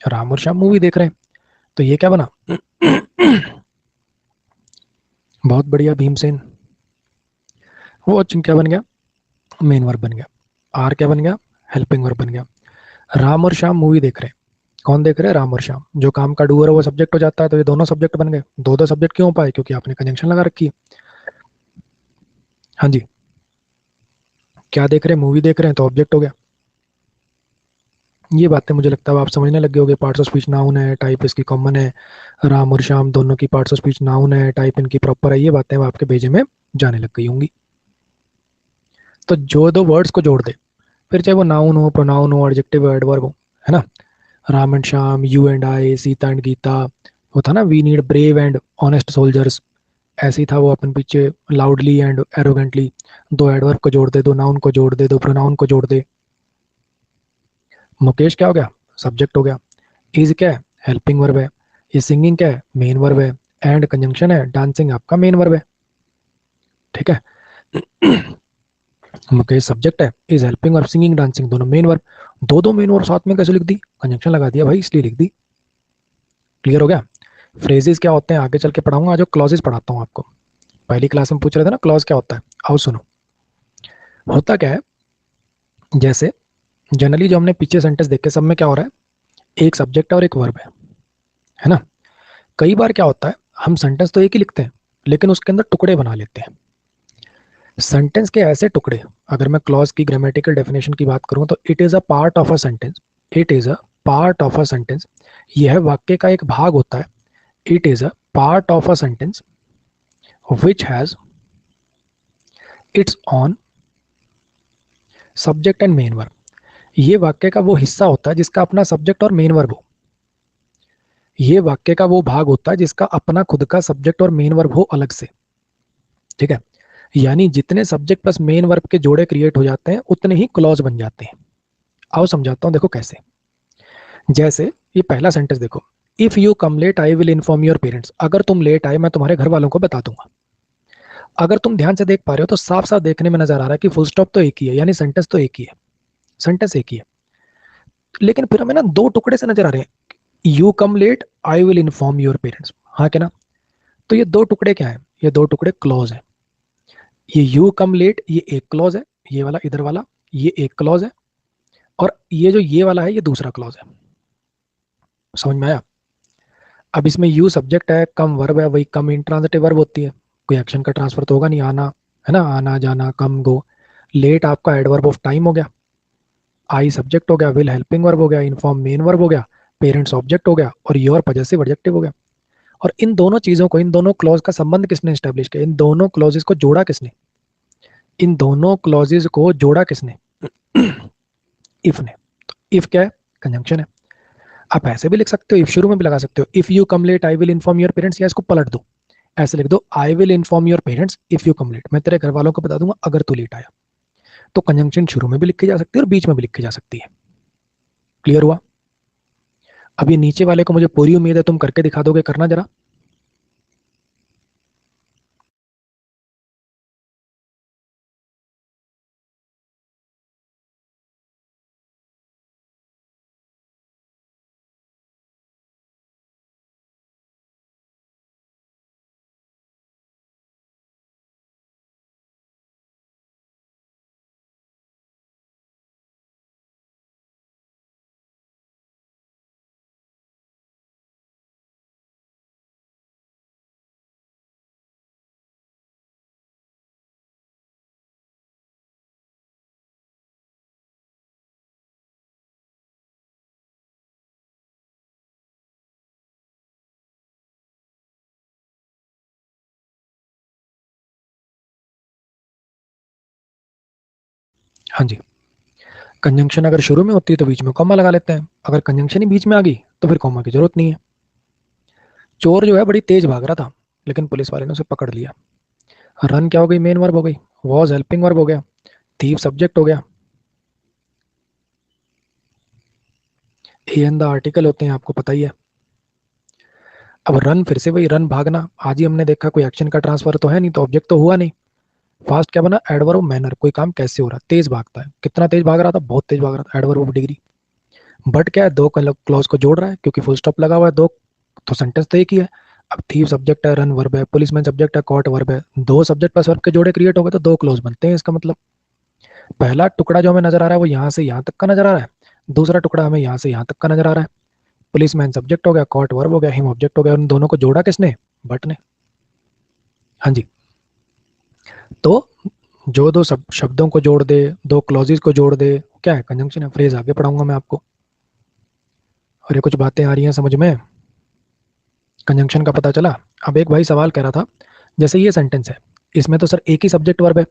राम और श्याम मूवी देख रहे हैं, तो ये क्या बना? बहुत बढ़िया भीमसेन। वो क्या बन गया? मेन वर्ब बन गया। आर क्या बन गया? हेल्पिंग वर्ब बन गया। राम और श्याम मूवी देख रहे हैं, कौन देख रहे हैं? राम और श्याम। जो काम का डूअर है वो सब्जेक्ट हो जाता है, तो ये दोनों सब्जेक्ट बन गए। दो दो सब्जेक्ट क्यों पाए? क्योंकि आपने कंजंक्शन लगा रखी है। हाँ जी। क्या देख रहे हैं? मूवी देख रहे हैं, तो ऑब्जेक्ट हो गया। ये बातें मुझे लगता है आप समझने लगे होगे। पार्ट्स ऑफ स्पीच नाउन है, टाइप इसकी कॉमन है, राम और श्याम दोनों की पार्ट्स ऑफ स्पीच नाउन है, टाइप इनकी प्रॉपर है। ये बातें आपके भेजे में जाने लग गई होंगी। तो जो दो वर्ड्स को जोड़ दे, फिर चाहे वो नाउन हो, प्रोनाउन हो, एडजेक्टिव हो, एडवर्ब हो, है ना? Ram and Shyam, you and I, Sita and Gita, वो था ना we need brave and honest soldiers. ऐसे ही था वो अपन पीछे लाउडली एंड एरोगेंटली। दो एडवर्ब को जोड़ दे, दो नाउन को जोड़ दे, दो प्रोनाउन को जोड़ दे। मुकेश क्या हो गया? सब्जेक्ट हो गया। इज क्या है? हेल्पिंग वर्ब है। ये सिंगिंग क्या है? मेन वर्ब है। एंड कंजंक्शन है, डांसिंग आपका मेन वर्ब है। ठीक है। मुकेश सब्जेक्ट है, is helping verb, singing dancing दोनों मेन वर्ब। दो दो मेन वर्ब साथ में कैसे लिख दी? कंजंक्शन लगा दिया भाई, इसलिए लिख दी। क्लियर हो गया? फ्रेजेस क्या होते हैं आगे चल के पढ़ाऊंगा, आज क्लॉजेस पढ़ाता हूँ आपको। पहली क्लास में पूछ रहे थे ना क्लॉज क्या होता है, आओ सुनो। होता क्या है, जैसे जनरली जो हमने पीछे सेंटेंस देखे सब में क्या हो रहा है? एक सब्जेक्ट है और एक वर्ब है ना? कई बार क्या होता है, हम सेंटेंस तो एक ही लिखते हैं लेकिन उसके अंदर टुकड़े बना लेते हैं। सेंटेंस के ऐसे टुकड़े, अगर मैं क्लॉज की ग्रामेटिकल डेफिनेशन की बात करूं तो it is a part of a sentence. It is a part of a sentence. यह वाक्य का एक भाग होता है। It is a part of a sentence which has its on subject and main verb. ये वाक्य का वो हिस्सा होता है जिसका अपना सब्जेक्ट और मेन वर्ब हो। ये वाक्य का वो भाग होता है जिसका अपना खुद का सब्जेक्ट और मेन वर्ब हो अलग से। ठीक है। यानी जितने सब्जेक्ट प्लस मेन वर्ब के जोड़े क्रिएट हो जाते हैं उतने ही क्लॉज बन जाते हैं। आओ समझाता हूं, देखो कैसे। जैसे ये पहला सेंटेंस देखो, if you come late I will inform your parents. अगर तुम लेट आए मैं तुम्हारे घर वालों को बता दूंगा। अगर तुम ध्यान से देख पा रहे हो तो साफ साफ देखने में नजर आ रहा है कि फुल स्टॉप तो एक ही है, यानी सेंटेंस तो एक ही है। सेंटेंस एक ही है, लेकिन फिर हमें ना दो टुकड़े से नजर आ रहे हैं। You come late I will inform your parents, हाँ क्या ना? तो ये दो टुकड़े क्या है? ये दो टुकड़े क्लॉज है। ये यू कम लेट ये एक क्लॉज है, ये वाला इधर वाला ये एक क्लॉज है, और ये जो ये वाला है ये दूसरा क्लॉज है। समझ में आया? अब इसमें यू सब्जेक्ट है, कम वर्ब है, वही कम इंट्रांजिटिव वर्ब होती है, कोई एक्शन का ट्रांसफर तो होगा नहीं, आना है ना, आना जाना, कम गो। लेट आपका एडवर्ब ऑफ टाइम हो गया, आई सब्जेक्ट हो गया, विल हेल्पिंग वर्ब हो गया, इन्फॉर्म मेन वर्ब हो गया, पेरेंट्स ऑब्जेक्ट हो गया, और योर पजेसिव एडजेक्टिव हो गया। और इन दोनों चीजों को, इन दोनों क्लॉज का संबंध किसने स्टैब्लिश किया? इन दोनों क्लॉजेस को जोड़ा किसने? इन दोनों क्लॉजेस को जोड़ा किसने? इफ ने। इफ क्या है? कंजंक्शन है। आप ऐसे भी लिख सकते हो, इफ शुरू में भी लगा सकते हो, if you come late I will inform your parents, या इसको पलट दो, ऐसे लिख दो, I will inform your parents if you come late. मैं तेरे घर वालों को बता दूंगा अगर तू लेट आया। तो कंजंक्शन शुरू में भी लिखी जा सकती है और बीच में भी लिखी जा सकती है। क्लियर हुआ? अब ये नीचे वाले को मुझे पूरी उम्मीद है तुम करके दिखा दोगे, करना जरा। हाँ जी, कंजंक्शन अगर शुरू में होती है तो बीच में कॉमा लगा लेते हैं, अगर कंजंक्शन ही बीच में आ गई तो फिर कॉमा की जरूरत नहीं है। चोर जो है बड़ी तेज भाग रहा था, लेकिन पुलिस वाले ने उसे पकड़ लिया। रन क्या हो गई, मेन वर्ब हो गई। वॉज हेल्पिंग वर्ब हो गया। थीव सब्जेक्ट हो गया। ए एन द आर्टिकल होते हैं, आपको पता ही है। अब रन, फिर से वही रन, भागना। आज ही हमने देखा कोई एक्शन का ट्रांसफर तो है नहीं, तो ऑब्जेक्ट तो हुआ नहीं। फास्ट क्या बना, एडवर्ब मैनर, कोई काम कैसे हो रहा है, तेज भागता है। कितना तेज भाग रहा था, बहुत तेज भाग रहा था, एडवर्ब ऑफ डिग्री। बट क्या है, दो क्लॉज को जोड़ रहा है, क्योंकि फुल स्टॉप लगा हुआ है, दो तो सेंटेंस तो एक ही है। अब थीव सब्जेक्ट है, रन वर्ब है, पुलिसमैन सब्जेक्ट है, कॉट वर्ब है, दो सब्जेक्ट प्लस वर्ब के जोड़े क्रिएट हो गए तो दो क्लॉज बनते हैं। इसका मतलब पहला टुकड़ा जो हमें नजर आ रहा है वो यहाँ से यहाँ तक का नजर आ रहा है, दूसरा टुकड़ा हमें यहाँ से यहाँ तक का नजर आ रहा है। पुलिसमैन सब्जेक्ट हो गया, कॉट वर्ब हो गया, हिम ऑब्जेक्ट हो गया, उन दोनों को जोड़ा किसने, बट ने। हाँ जी, तो जो दो शब्दों को जोड़ दे, दो क्लॉजेस को जोड़ दे, क्या है, कंजंक्शन है। फ्रेज आगे पढ़ाऊंगा मैं आपको। और ये कुछ बातें आ रही हैं समझ में, कंजंक्शन का पता चला। अब एक भाई सवाल कह रहा था, जैसे ये सेंटेंस है, इसमें तो सर एक ही सब्जेक्ट वर्ब है,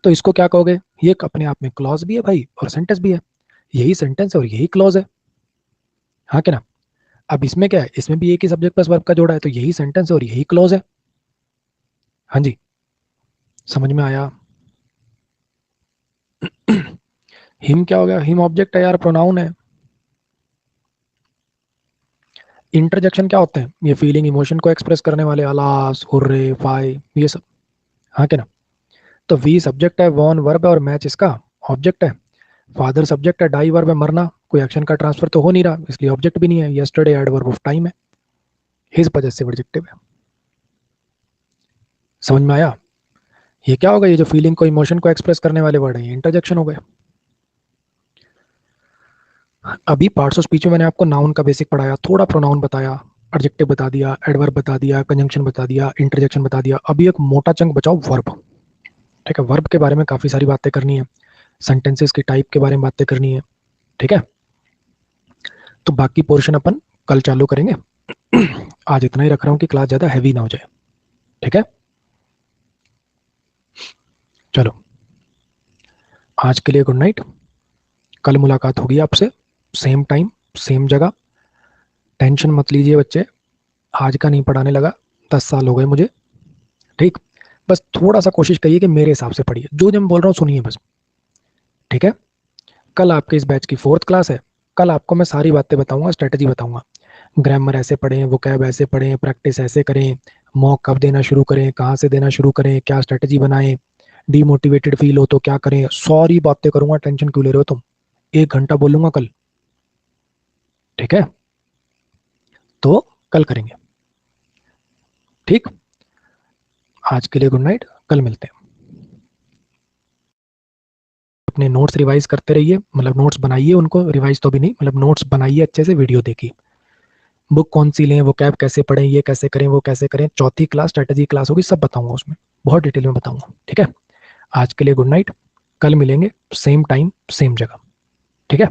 तो इसको क्या कहोगे। ये अपने आप में क्लॉज भी है भाई और सेंटेंस भी है, यही सेंटेंस है और यही क्लॉज है, हाँ क्या ना। अब इसमें क्या है, इसमें भी एक ही सब्जेक्ट प्लस वर्ब का जोड़ा है, तो यही सेंटेंस है और यही क्लॉज है। हाँ जी, समझ में आया। हिम क्या हो गया, हिम ऑब्जेक्ट है यार, प्रोनाउन है। इंटरजेक्शन क्या होते हैं, ये फीलिंग इमोशन को एक्सप्रेस करने वाले, अलास, हुर्रे, फाई, ये सब, हाँ क्या ना। तो वी सब्जेक्ट है, वॉन वर्ब है और मैच इसका ऑब्जेक्ट है। फादर सब्जेक्ट है, डाई वर्ब है, मरना, कोई एक्शन का ट्रांसफर तो हो नहीं रहा, इसलिए ऑब्जेक्ट भी नहीं है। यस्टरडे एडवर्ब ऑफ टाइम है, हिज पजेसिव एडजेक्टिव है। समझ में आया। ये क्या होगा, ये जो फीलिंग को इमोशन को एक्सप्रेस करने वाले वर्ड है, ये इंटरजेक्शन हो गए। अभी पार्ट्स ऑफ स्पीच में मैंने आपको नाउन का बेसिक पढ़ाया, थोड़ा प्रोनाउन बताया, एडजेक्टिव बता दिया, एडवर्ब बता दिया, कंजंक्शन बता दिया, इंटरजेक्शन बता दिया। अभी एक मोटा चंक बचाओ, वर्ब। ठीक है, वर्ब के बारे में काफी सारी बातें करनी है, सेंटेंसेस की टाइप के बारे में बातें करनी है। ठीक है, तो बाकी पोर्शन अपन कल चालू करेंगे। आज इतना ही रख रहा हूँ कि क्लास ज्यादा हैवी ना हो जाए। ठीक है, चलो आज के लिए गुड नाइट। कल मुलाकात होगी आपसे, सेम टाइम सेम जगह। टेंशन मत लीजिए बच्चे, आज का नहीं पढ़ाने लगा, 10 साल हो गए मुझे। ठीक, बस थोड़ा सा कोशिश करिए कि मेरे हिसाब से पढ़िए, जो जो मैं बोल रहा हूँ सुनिए बस। ठीक है, कल आपके इस बैच की 4th क्लास है। कल आपको मैं सारी बातें बताऊंगा, स्ट्रेटेजी बताऊंगा। ग्रामर ऐसे पढ़ें, वोकैब ऐसे पढ़ें, प्रैक्टिस ऐसे करें, मॉक कब देना शुरू करें, कहाँ से देना शुरू करें, क्या स्ट्रेटेजी बनाएं, डीमोटिवेटेड फील हो तो क्या करें, सारी बातें करूंगा। टेंशन क्यों ले रहे हो तुम, 1 घंटा बोलूंगा कल। ठीक है, तो कल करेंगे। ठीक, आज के लिए गुड नाइट, कल मिलते हैं। अपने नोट्स रिवाइज करते रहिए, मतलब नोट्स बनाइए, उनको रिवाइज तो भी नहीं, मतलब नोट्स बनाइए अच्छे से, वीडियो देखिए। बुक कौन सी लें, वो कैब कैसे पढ़ें, ये कैसे करें, वो कैसे करें, 4थी क्लास स्ट्रेटेजी क्लास होगी, सब बताऊंगा उसमें, बहुत डिटेल में बताऊंगा। ठीक है, आज के लिए गुड नाइट, कल मिलेंगे सेम टाइम सेम जगह। ठीक है।